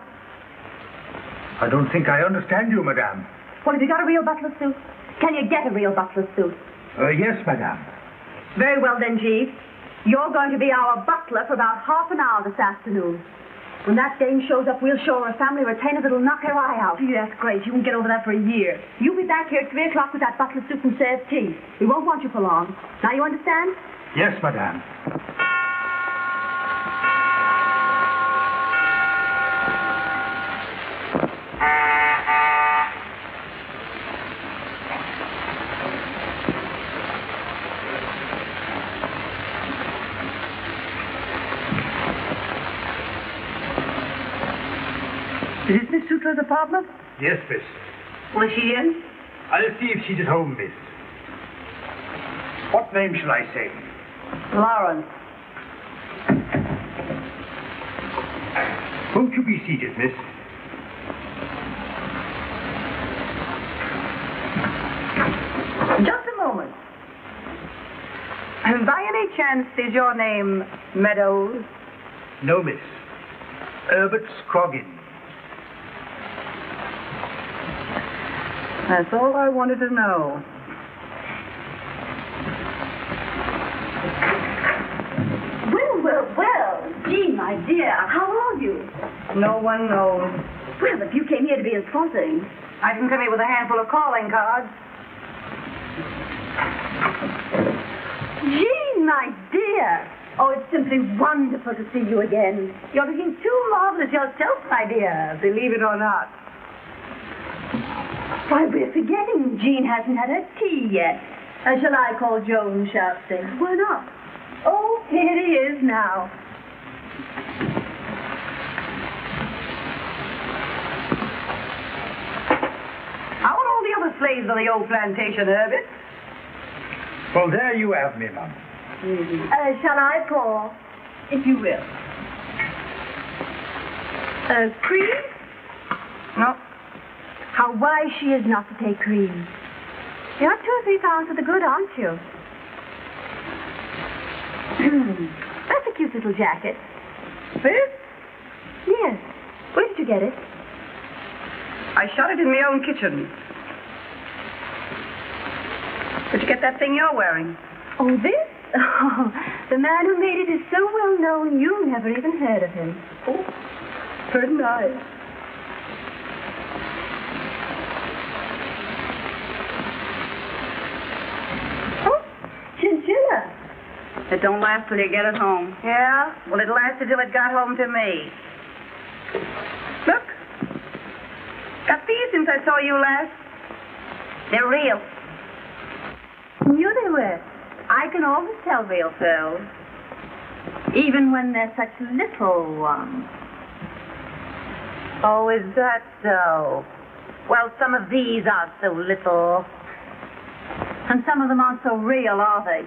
I don't think I understand you, madame. Well, have you got a real butler suit? Can you get a real butler suit? Yes, madame. Very well, then, Jeeves. You're going to be our butler for about half an hour this afternoon. When that dame shows up, we'll show her a family retainer that'll knock her eye out. Gee, that's great. You can get over that for a year. You'll be back here at 3 o'clock with that butler suit and serve tea. We won't want you for long. Now you understand? Yes, madame. Is this Miss Sutra's apartment? Yes, miss. Was she in? I'll see if she's at home, miss. What name shall I say? Lawrence. Won't you be seated, miss? Just a moment. By any chance, is your name Meadows? No, miss. Herbert Scroggin. That's all I wanted to know. Well. Gee, my dear, how are you? No one knows. Well, if you came here to be insulting. I didn't come here with a handful of calling cards. Jean, my dear. Oh, it's simply wonderful to see you again. You're looking too marvelous yourself, my dear, believe it or not. Why, we're forgetting Jean hasn't had her tea yet. Shall I call Joan Shapsy? Why not? Oh, here he is now. How are all the other slaves on the old plantation, Herbert? Well, there you have me, ma'am. Shall I call? If you will. Cream? No. How wise she is not to take cream. You're 2 or 3 pounds to the good, aren't you? That's a cute little jacket. This? Yes. Where did you get it? I shot it in my own kitchen. Where'd you get that thing you're wearing? Oh, this? Oh, the man who made it is so well known you never even heard of him. Oh, very nice. Oh, chinchilla. It don't last till you get it home. Yeah? Well, it lasted till it got home to me. Look. Got these since I saw you last. They're real. Knew they were. I can always tell real pearls. Even when they're such little ones. Oh, is that so? Well, some of these are so little. And some of them aren't so real, are they?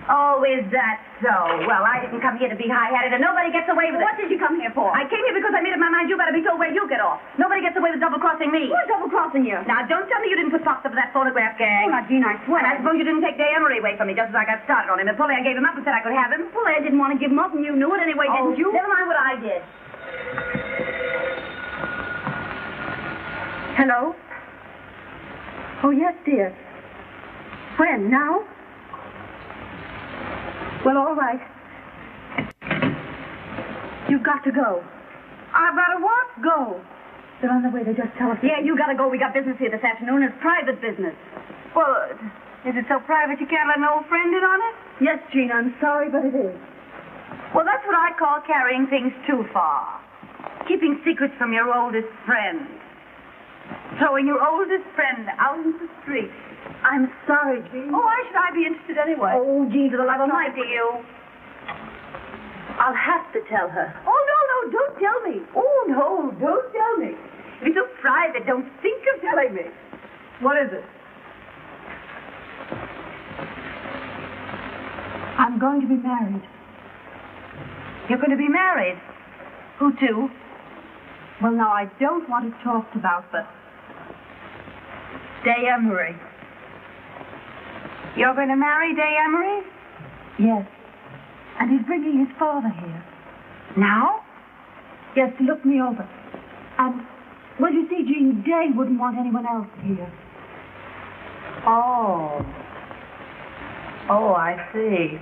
Oh, is that so? Well, I didn't come here to be high-hatted, and nobody gets away with it. What did you come here for? I came here because I made up my mind you better be told where you get off. Nobody gets away with double-crossing me. Who's double-crossing you? Now, don't tell me you didn't put pops up for that photograph gang. Oh, now, Jean, I swear. And I suppose you didn't take Day Emery away from me just as I got started on him. And Polly, I gave him up and said I could have him. Well, I didn't want to give him up, and you knew it anyway, didn't you? Never mind what I did. Hello? Oh, yes, dear. When? Now? Well, all right. You've got to go. I've got to what? Go. They're on their way. They just telephoned. Yeah, you gotta go. We got business here this afternoon. It's private business. Well, is it so private you can't let an old friend in on it? Yes, Gene, I'm sorry, but it is. Well, that's what I call carrying things too far. Keeping secrets from your oldest friend. Throwing your oldest friend out into the street. I'm sorry, Gene. Oh, why should I be interested anyway? Oh, Gene, for the love of my... to you. I'll have to tell her. Oh, no, don't tell me. Oh, no, don't tell me. If it's so private, don't think of telling me. What is it? I'm going to be married. You're going to be married? Who to? Well, now, I don't want it talked about, but... Day Emery. You're going to marry Day Emery? Yes. And he's bringing his father here. Now? Yes, to look me over. And, well, you see, Jean, Day wouldn't want anyone else here. Oh. Oh, I see.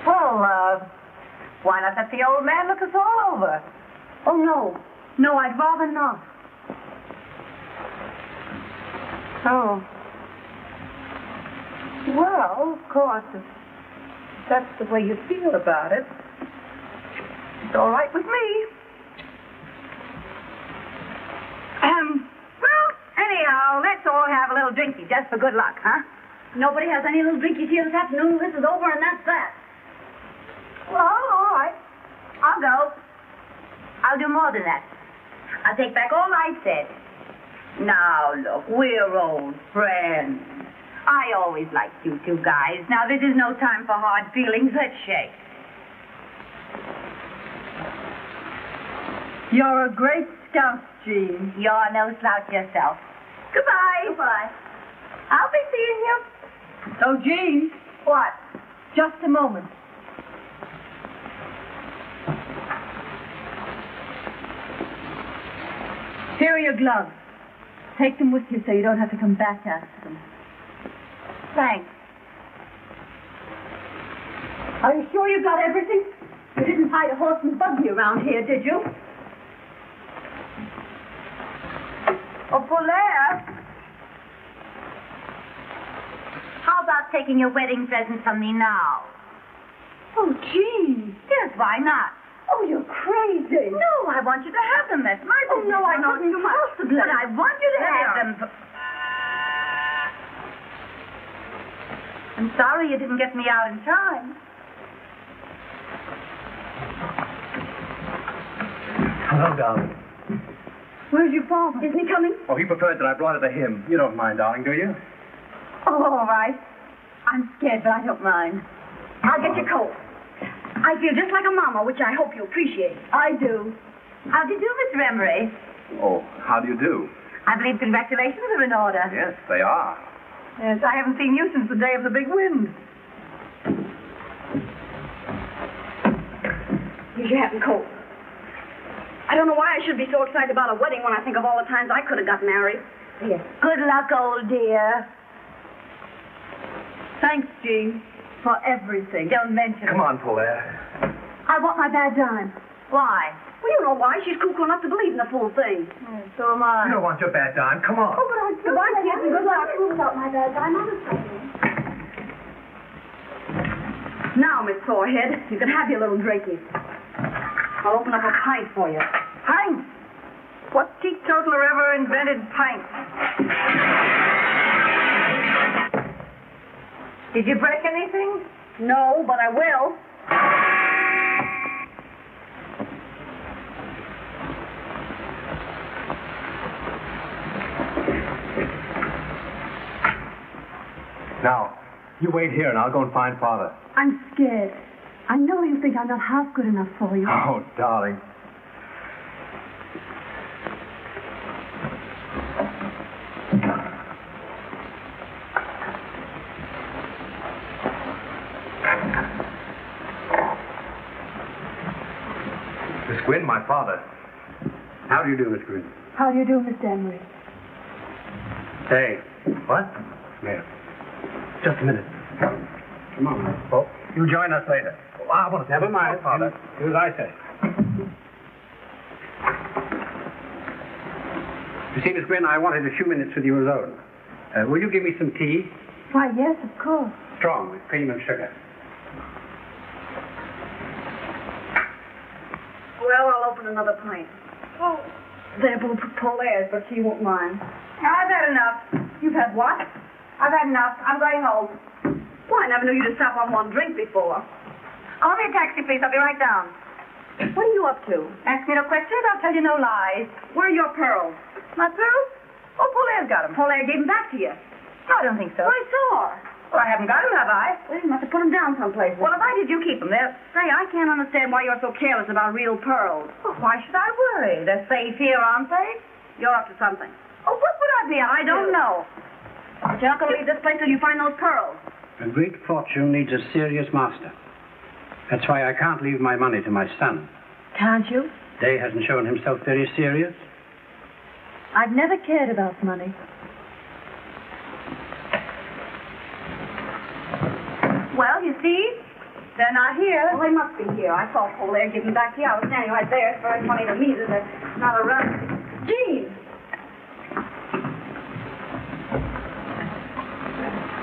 Well, why not let the old man look us all over? Oh, no. No, I'd rather not. Oh. Well, of course, if that's the way you feel about it, it's all right with me. Well, anyhow, let's all have a little drinky just for good luck, huh? Nobody has any little drinkies here this afternoon. This is over, and that's that. Well, all right. I'll go. I'll do more than that. I'll take back all I said. Now, look, we're old friends. I always liked you two guys. Now, this is no time for hard feelings. Let's shake. You're a great scout, Jean. You're no slouch yourself. Goodbye. Goodbye. I'll be seeing you. Oh, Jean. What? Just a moment. Here are your gloves. Take them with you so you don't have to come back after them. Thanks. Are you sure you got everything? You didn't hide a horse and buggy around here, did you? Oh, Polaire. How about taking your wedding present from me now? Oh, Jean. Yes, why not? Oh, you're crazy. No, I want you to have them. That's my business. Oh, no, I couldn't possibly. But I want you to have them. I'm sorry you didn't get me out in time. Hello, darling. Where's your father? Isn't he coming? Oh, he preferred that I brought it to him. You don't mind, darling, do you? Oh, all right. I'm scared, but I don't mind. I'll get your coat. I feel just like a mama, which I hope you appreciate. I do. How do you do, Mr. Emery? Oh, how do you do? I believe congratulations are in order. Yes, they are. Yes, I haven't seen you since the day of the big wind. Here's your hat and coat. I don't know why I should be so excited about a wedding when I think of all the times I could have got married. Yes. Good luck, old dear. Thanks, Jean, for everything. Don't mention it. Come on, Polaire. I want my bad dime. Why? Well, you know why. She's cuckoo enough to believe in the full thing. So am I. You don't want your bad dime. Come on. Oh, but I do. Goodbye, kids, and good luck. Without my bad dime, honestly. Now, Miss Forehead, you can have your little drinky. I'll open up a pint for you. Pints? What teetotaler ever invented pints? Did you break anything? No, but I will. Now, you wait here and I'll go and find Father. I'm scared. I know you think I'm not half good enough for you. Oh, darling. Miss Gwynn, my father. How do you do, Miss Green? How do you do, Mr. Emery? Hey. What? Ma'am. Just a minute. Come on. Oh, you join us later. Oh, I want to... Never mind. Father. Do as I say. You see, Miss Gwynn, I wanted a few minutes with you alone. Will you give me some tea? Why, yes, of course. Strong, with cream and sugar. Well, I'll open another pint. Oh, they're both Paulaire's, but she won't mind. I've had enough. You've had what? I've had enough. I'm going home. Well, I never knew you to stop on one drink before. Call me a taxi, please. I'll be right down. What are you up to? Ask me no questions. I'll tell you no lies. Where are your pearls? My pearls? Oh, Paulaire's got them. Paulaire gave them back to you. No, I don't think so. Well, I saw her. Well, I haven't got them, have I? Well, you must have put them down someplace. Well, if I did, you keep them. They're... Say, I can't understand why you're so careless about real pearls. Well, why should I worry? They're safe here, aren't they? You're up to something. Oh, what would I be up I to? don't know. But you're not going to leave this place till you find those pearls. A great fortune needs a serious master. That's why I can't leave my money to my son. Can't you? Day hasn't shown himself very serious. I've never cared about money. Well, you see, they're not here. Well, they must be here. I saw Paulaire give them back to you. I was standing right there. It's very funny to me that they're not around. Jean!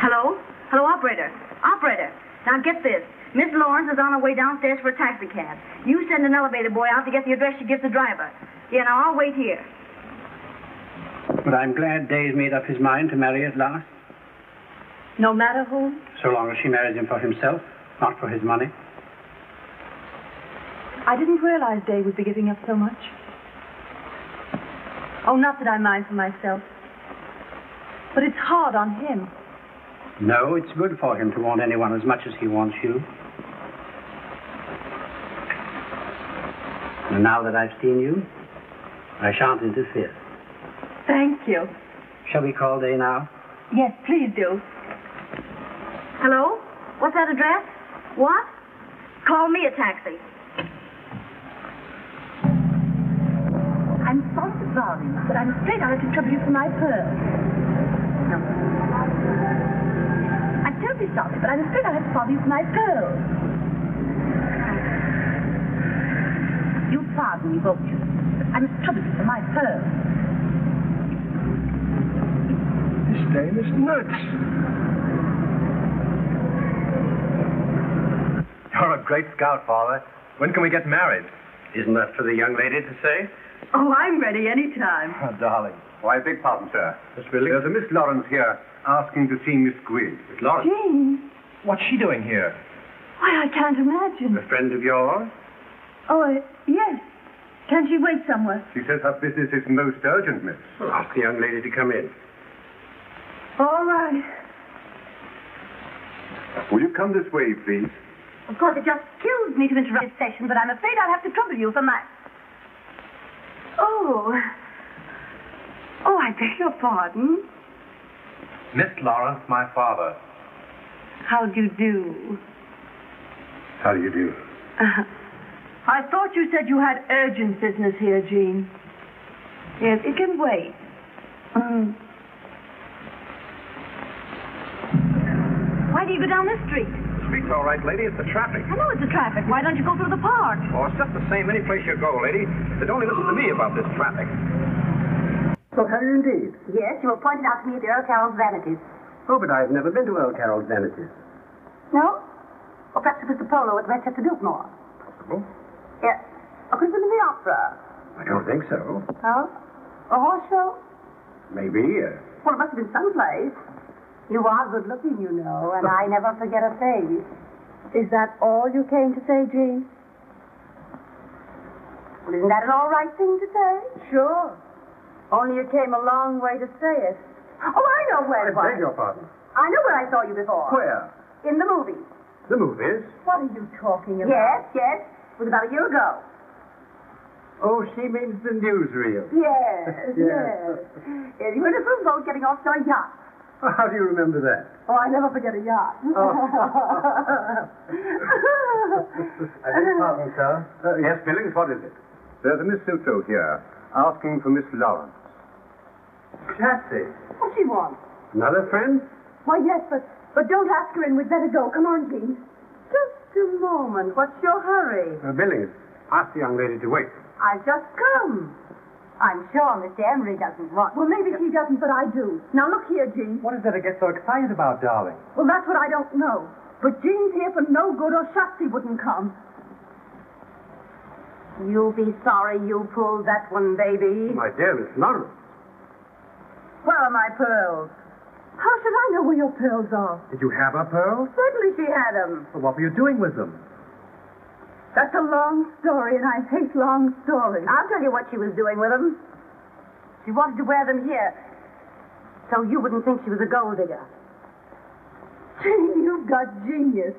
Hello? Hello, operator. Operator. Now get this. Miss Lawrence is on her way downstairs for a taxi cab. You send an elevator boy out to get the address she gives the driver. Yeah, now I'll wait here. But I'm glad Day's made up his mind to marry at last. No matter whom? So long as she marries him for himself, not for his money. I didn't realize Day would be giving up so much. Oh, not that I mind for myself. But it's hard on him. No, it's good for him to want anyone as much as he wants you. And now that I've seen you, I shan't interfere. Thank you. Shall we call Day now? Yes, please do. Hello? What's that address? What? Call me a taxi. I'm sorry to bother you, but I'm afraid I'll have to trouble you for my pearls. No. I'm terribly sorry, but I'm afraid I'll have to bother you for my pearls. You'll pardon me, won't you? But I must trouble you for my pearls. This dame is nuts. You're a great scout, Father. When can we get married? Isn't that for the young lady to say? Oh, I'm ready any time. Oh, darling. Why, beg pardon, sir. Miss Billings? There's a Miss Lawrence here asking to see Miss Gwynn. Miss Lawrence? Jean. What's she doing here? Why, I can't imagine. A friend of yours? Oh, yes. Can she wait somewhere? She says her business is most urgent, miss. Well, ask the young lady to come in. All right. Will you come this way, please? Of course, it just kills me to interrupt this session, but I'm afraid I'll have to trouble you for my... Oh, I beg your pardon. Miss Lawrence, my father. How do you do? How do you do? I thought you said you had urgent business here, Jean. Yes, it can wait. Why do you go down this street? Street's all right, lady. It's the traffic. I know it's the traffic. Why don't you go through the park? Oh, it's just the same any place you go, lady. But don't listen to me about this traffic. So have you indeed? Yes, you were pointed out to me at the Earl Carroll's Vanities. Oh, but I've never been to Earl Carroll's Vanities. No? Or perhaps it was the polo at Westchester Dukemore. Possible. Yes. Or could it have been the opera? I don't think so. Oh? A horse show? Maybe. Well, it must have been someplace. You are good looking, you know, and I never forget a face. Is that all you came to say, Jean? Well, isn't that an all right thing to say? Sure. Only you came a long way to say it. Oh, I know where I it was. beg your pardon. I know where I saw you before. Where? In the movies. The movies? What are you talking about? Yes, yes. It was about a year ago. Oh, she means the newsreel. Yes, yes. Yes, you were in a little boat getting off to a yacht. Oh, how do you remember that? Oh, I never forget a yacht. I beg pardon, sir. Yes, Billings, what is it? There's a Miss Suto here asking for Miss Lawrence. Patsy. What she wants? Another friend? Why, yes, but don't ask her in. We'd better go. Come on, Jean. Just a moment. What's your hurry? Billings, ask the young lady to wait. I've just come. I'm sure Mr. Emery doesn't want... Well, maybe he doesn't, but I do. Now, look here, Jean. What is there to get so excited about, darling? Well, that's what I don't know. But Jean's here for no good or Shotzi wouldn't come. You'll be sorry you pulled that one, baby. My dear Miss Lawrence. Where are my pearls? How should I know where your pearls are? Did you have her pearls? Certainly she had them. Well, what were you doing with them? That's a long story, and I hate long stories. I'll tell you what she was doing with them. She wanted to wear them here so you wouldn't think she was a gold digger. Jean, you've got genius.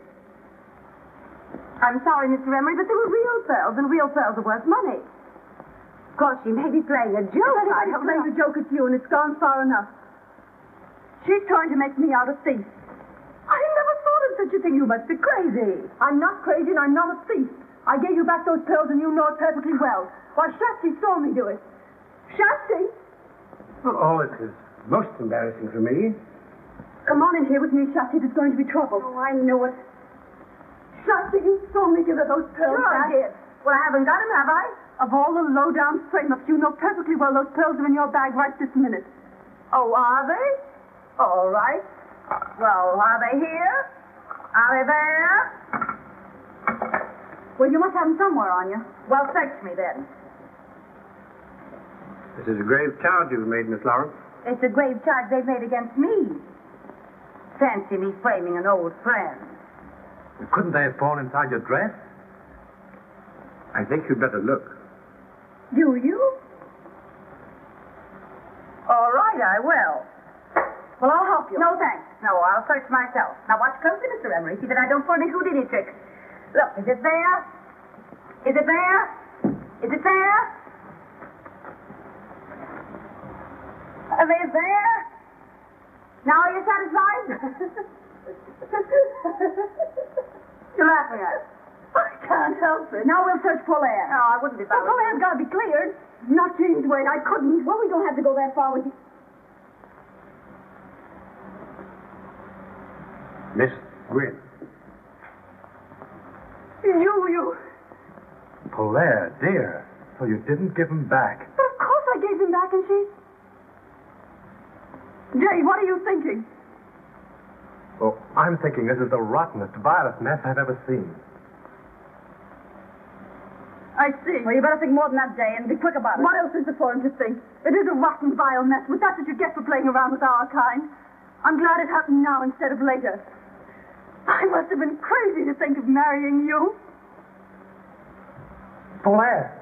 I'm sorry, Mr. Emery, but they were real pearls, and real pearls are worth money. Of course, she may be playing a joke. If anybody's playing a joke at you, and it's gone far enough. She's trying to make me out a thief. I never thought of such a thing. You must be crazy. I'm not crazy, and I'm not a thief. I gave you back those pearls, and you know it perfectly well. Why, Shotzi saw me do it. Shotzi! Well, all this is most embarrassing for me. Come on in here with me, Shotzi. There's going to be trouble. Oh, I knew it. Shotzi, you saw me give her those pearls Sure back. I did. Well, I haven't got them, have I? Of all the low-down frame-ups, you know perfectly well those pearls are in your bag right this minute. Oh, are they? All right. Well, are they here? Are they there? Well, you must have them somewhere on you. Well, search me then. This is a grave charge you've made, Miss Lawrence. It's a grave charge they've made against me. Fancy me framing an old friend. Couldn't they have fallen inside your dress? I think you'd better look. Do you? All right, I will. Well, I'll help you. No, thanks. No, I'll search myself. Now, watch closely, Mr. Emery. See that I don't pull any Houdini tricks. Look, is it there? Is it there? Is it there? Are they there? Now are you satisfied? You're laughing at it. I can't help it. Now we'll search Polaire. No, I wouldn't be bothered. Polaire's got to be cleared. Not Jean's way. I couldn't. Well, we don't have to go that far with you. Miss Gwynn. You. Polaire, dear. So you didn't give them back. But of course I gave them back, and she... Jay, what are you thinking? Oh, I'm thinking this is the rottenest, vilest mess I've ever seen. I see. Well, you better think more than that, Jay, and be quick about it. What else is there for him to think? It is a rotten, vile mess, but that's what you get for playing around with our kind. I'm glad it happened now instead of later. I must have been crazy to think of marrying you. Polaire.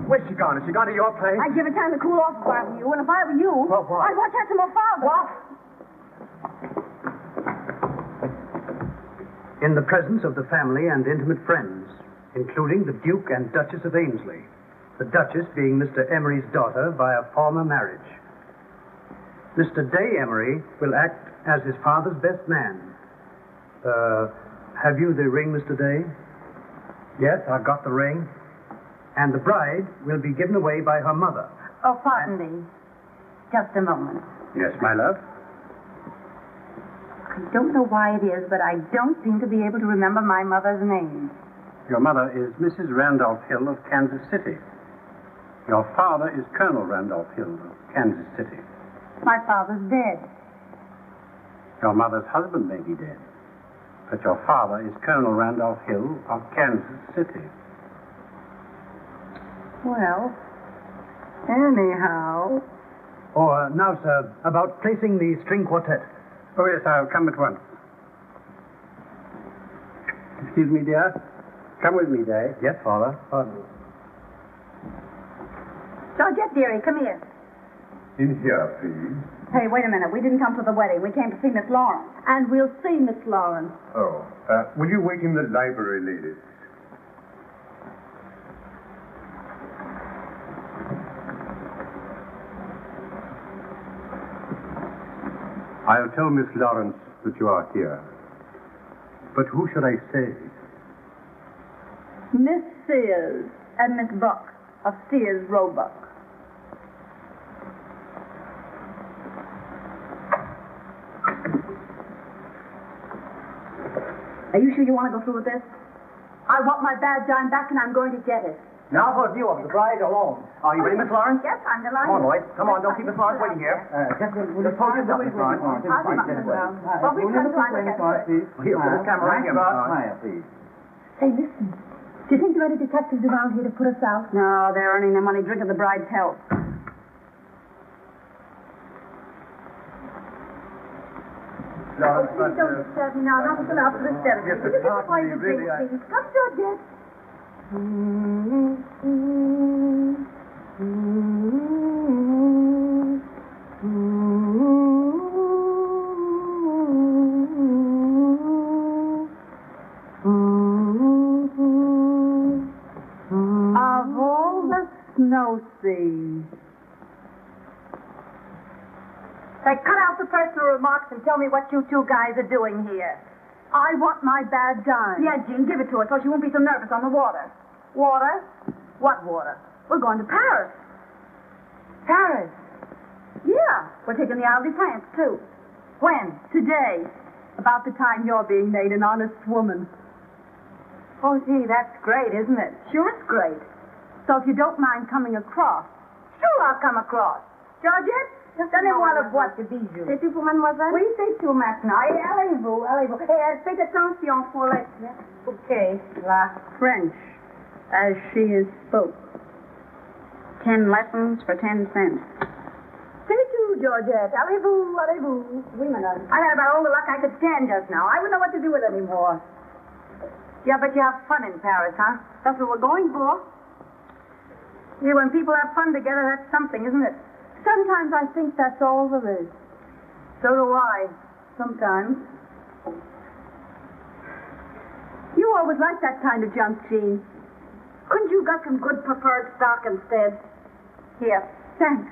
Where's she gone? Has she gone to your place? I'd give it time to cool off if I were you, and if I were you, What? I'd watch out some more father. What? In the presence of the family and intimate friends, including the Duke and Duchess of Ainsley, the Duchess being Mr. Emery's daughter by a former marriage. Mr. Day Emery will act as his father's best man. Have you the ring, Mr. Day? Yes, I've got the ring. And the bride will be given away by her mother. Oh, pardon me. Just a moment. Yes, my love? I don't know why it is, but I don't seem to be able to remember my mother's name. Your mother is Mrs. Randolph Hill of Kansas City. Your father is Colonel Randolph Hill of Kansas City. My father's dead. Your mother's husband may be dead, but your father is Colonel Randolph Hill of Kansas City. Well, anyhow... Oh, now, sir, about placing the string quartet. Oh, yes, I'll come at once. Excuse me, dear. Come with me, Day. Yes, Father. Pardon. Georgette, dearie, come here. In here, please. Hey, wait a minute. We didn't come to the wedding. We came to see Miss Lawrence. And we'll see Miss Lawrence. Oh, will you wait in the library, ladies? I'll tell Miss Lawrence that you are here. But who should I say? Miss Sears and Miss Buck of Sears Roebuck. Are you sure you want to go through with this? I want my bad dime back, and I'm going to get it. Now for a view of the bride alone. Are you ready, Miss Lawrence? Yes, I'm delighted. Come on, Lloyd. Come on, don't keep Miss Lawrence waiting here. Just hold yourself, Miss Lawrence. Well, we've come to Here, put this camera right here, Miss Lawrence. please. Hey, listen. Do you think there are any detectives around here to put us out? No, they're earning their money drinking the bride's health. Lawrence, Please don't disturb me now. Not until after the ceremony. Yes, but Will you give me pardon a me, really, drink, please? Come, Georgette. Of all the snow seas. Say, cut out the personal remarks and tell me what you two guys are doing here. I want my bad dime. Yeah, Jean, give it to her so she won't be so nervous on the water. Water? What water? We're going to Paris. Paris. Yeah, we're taking the Isle de France, too. When? Today. About the time you're being made an honest woman. Oh, gee, that's great, isn't it? Sure, it's great. So if you don't mind coming across. Sure, I'll come across. Georgette? Donnez-moi le boîte de bijoux. C'est tout pour mademoiselle? Oui, c'est tout maintenant. Et allez-vous, allez-vous. Et faites attention pour les... Okay, la French, as she is spoke. 10 lessons for 10 cents. C'est tout, Georgette. Allez-vous, allez-vous. Oui, madame. I had about all the luck I could stand just now. I wouldn't know what to do with it anymore. Yeah, but you have fun in Paris, huh? That's what we're going for. Yeah, when people have fun together, that's something, isn't it? Sometimes I think that's all there is. So do I. Sometimes. You always liked that kind of junk, Jean. Couldn't you got some good preferred stock instead? Here. Thanks.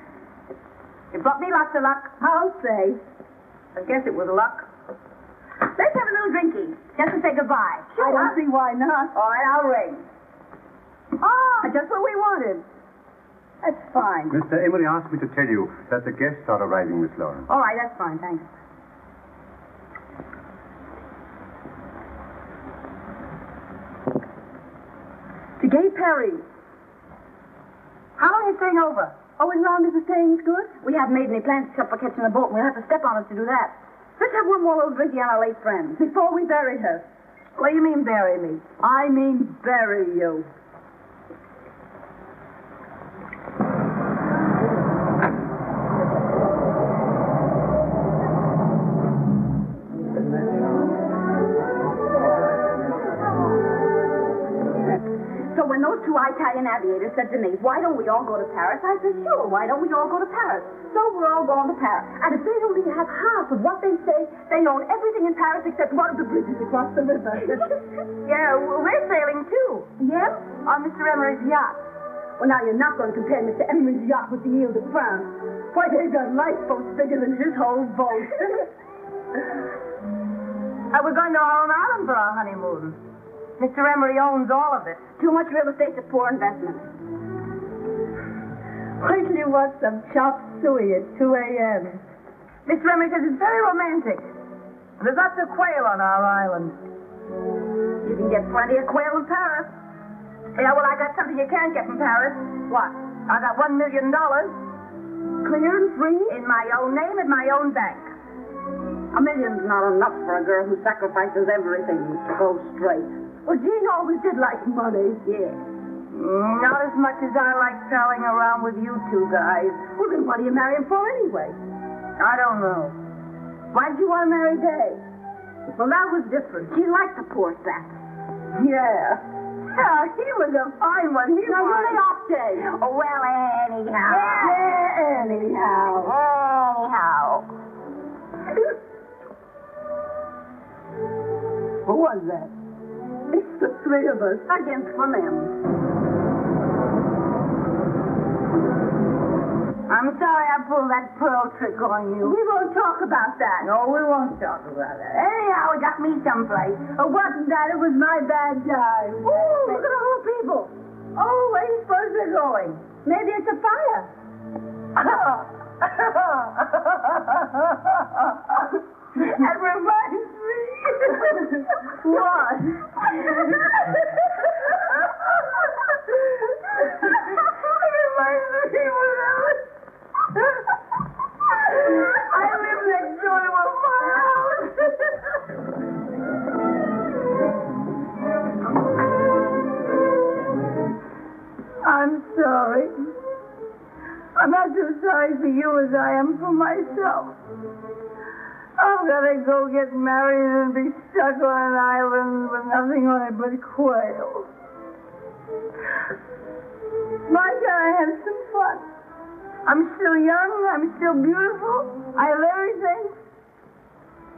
You brought me lots of luck. I'll say. I guess it was luck. Let's have a little drinky, just to say goodbye. Sure. I don't see why not. All right, I'll ring. Ah, just what we wanted. That's fine. Mr. Emery asked me to tell you that the guests are arriving, Miss Lawrence. All right, that's fine, thanks. To Gay Perry. How long are you staying over? Oh, as long as the staying's good? We haven't made any plans except for catching a boat, and we'll have to step on it to do that. Let's have one more little drinky on our late friend. Before we bury her. What do you mean, bury me? I mean bury you. So when those two Italian aviators said to me, why don't we all go to Paris? I said, sure, why don't we all go to Paris? So we're all going to Paris. And if they don't even have half of what they say, they own everything in Paris except one of the bridges across the river. Yeah, we're sailing too. Yeah? On Mr. Emery's yacht. Well, now you're not going to compare Mr. Emery's yacht with the Ile de France. Why, they've got lifeboats bigger than his whole boat. We're going to our own island for our honeymoon. Mr. Emery owns all of it. Too much real estate's a poor investment. Wait till you want some chop suey at 2 a.m. Mr. Emery says it's very romantic. There's lots of quail on our island. You can get plenty of quail in Paris. Yeah, well, I got something you can't get from Paris. What? I got $1 million. Clear and free? In my own name at my own bank. $1 million's not enough for a girl who sacrifices everything to go straight. Well, Jean always did like money. Yeah. Not as much as I like prowling around with you two guys. Well, then what do you marry him for anyway? I don't know. Why did you want to marry Day? Well, that was different. She liked the poor sap. Yeah. Yeah, he was a fine one. He now, was. really off, Day. Oh, well, anyhow. Yeah, anyhow. Who was that? It's the three of us against Clement. I'm sorry I pulled that pearl trick on you. We won't talk about that. No, we won't talk about that. Anyhow, it got me someplace. It wasn't that. It was my bad time. Ooh, look at all the people. Oh, where do you suppose they're going? Maybe it's a fire. That reminds me. What? am for myself. I'm gonna go get married and be stuck on an island with nothing on it but quail. My God, I had some fun. I'm still young, I'm still beautiful, I have everything.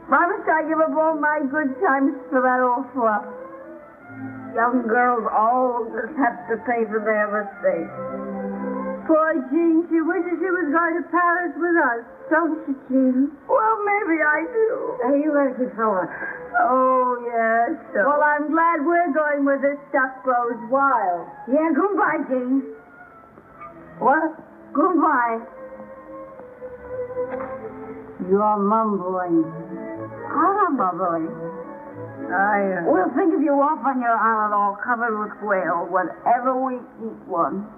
Why must I give up all my good times for that old fluff? Young girls always have to pay for their mistakes. Poor Jean, she wishes she was going to Paris with us, don't you, Jean? Well, maybe I do. Hey, you better keep going. Oh, yes. Well, I'm glad we're going where this stuff grows wild. Yeah, goodbye, Jean. What? Goodbye. You're mumbling. I'm not mumbling. We'll think of you off on your island all covered with quail whenever we eat one.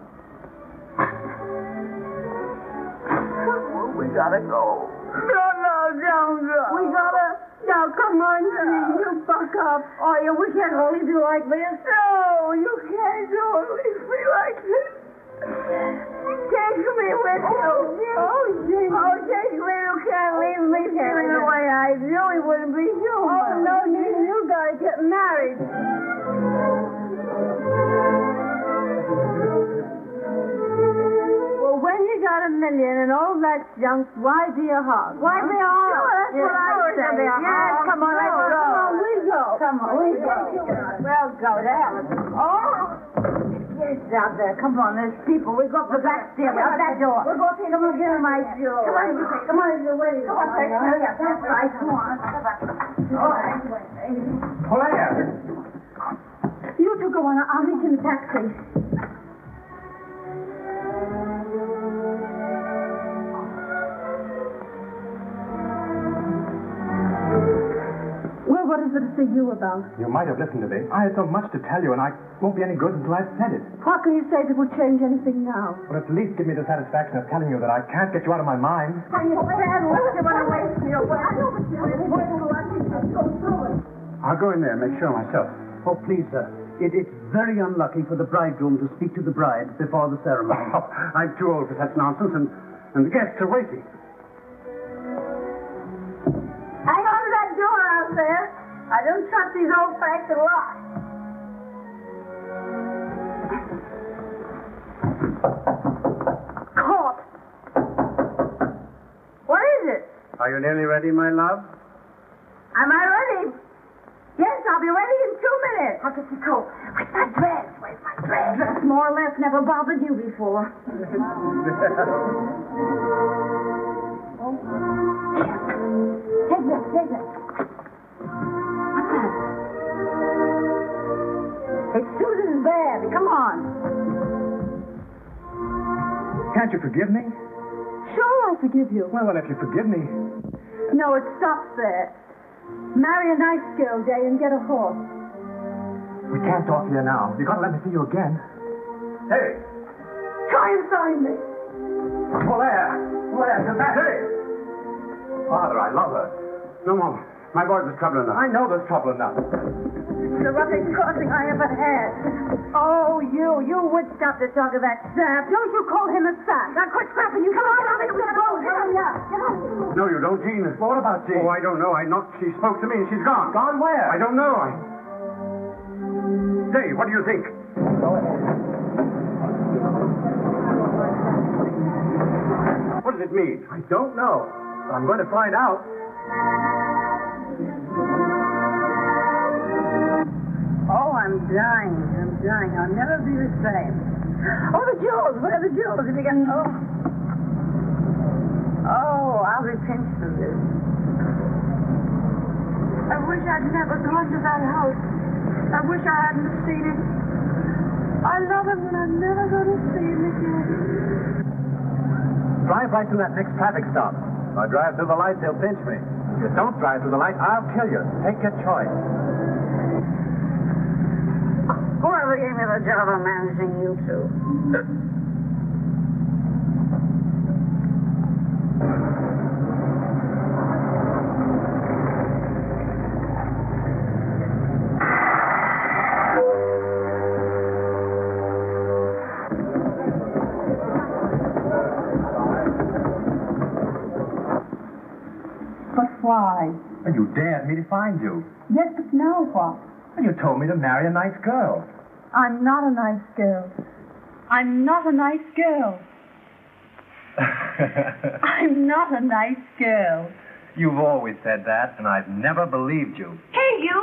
We gotta go. No, don't go. We gotta... Now, come on, Jean, you buck up. Oh, yeah, we can't leave you like this. No, you can't go and leave me like this. Take me with you. Oh, Jean. Oh, take me. You can't leave me feeling the way I do. It wouldn't be human. Oh, no, Jean, you gotta get married. Well, when you got $1 million and all that junk, why be a hog? Why be a hog? That's what I say. Yes, come on, let's go. Come on, we go. Come on, we go. Well, go down. Oh! Yes, out there. Come on, there's people. We go up the back stairs, out that door. We'll go take them and get my jewels. Come on, you're waiting. Come on, hurry up. That's right. Come on. All right. Claire! You two go on. I'll meet you in the taxi. Well, what is it to see you about? You might have listened to me. I had so much to tell you, and I won't be any good until I've said it. What can you say that will change anything now? But at least give me the satisfaction of telling you that I can't get you out of my mind. I'll go in there and make sure myself. Oh, please, sir. It's very unlucky for the bridegroom to speak to the bride before the ceremony. Oh, I'm too old for such nonsense, and the guests are waiting. Hang on to that door out there. I don't trust these old-fashioned locks. Caught. What is it? Are you nearly ready, my love? Am I ready? Yes, I'll be ready in 2 minutes. How does she go? Where's my dress? Where's my dress? Dress more or less never bothered you before. Take this, take this. What's that? It's Susan's bed. Come on. Can't you forgive me? Sure, I forgive you. Well, then, if you forgive me... No, it stops there. Marry a nice girl, Day, and get a horse. We can't talk here now. You gotta let me see you again. Hey! Try and find me. Claire, come back. Hey! Father, I love her. No, Mom. My boys, there's trouble enough. I know there's trouble enough. It's the roughest crossing I ever had. Oh, you would stop to talk of that sap. Don't you call him a sap. Now quit scrapping. You come on, I'll make him go. Hurry up. Get on. No, you don't, Jean. Well, what about Jean? Oh, I don't know. She spoke to me and she's gone. Gone where? I don't know. Say, what do you think? What does it mean? I don't know. I'm going to find out. Oh, I'm dying. I'll never be the same. Oh, the jewels. Where are the jewels? Did you get... Oh, I'll be pinched for this. I wish I'd never gone to that house. I wish I hadn't seen him. I love him, and I'm never going to see him again. Drive right through that next traffic stop. If I drive through the lights, they'll pinch me. If you don't drive through the lights, I'll kill you. Take your choice. Whoever gave me the job of managing you two. But why? And you dared me to find you. Yes, but now what? And you told me to marry a nice girl. I'm not a nice girl. I'm not a nice girl. I'm not a nice girl. You've always said that, and I've never believed you. Hey, you!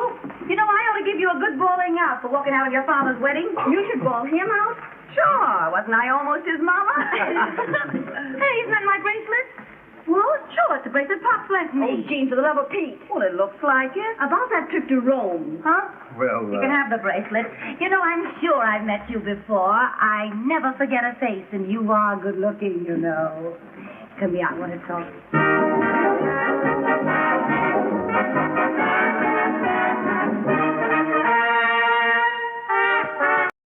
You know, I ought to give you a good bawling out for walking out of your father's wedding. You should bawl him out. Sure. Wasn't I almost his mama? Hey, isn't that my bracelet? Well, sure, it's the bracelet Pop's left me. Oh, Jean, for the love of Pete. Well, it looks like it. About that trip to Rome. Huh? Well, You can have the bracelet. You know, I'm sure I've met you before. I never forget a face, and you are good looking, you know. Come here, I want to talk.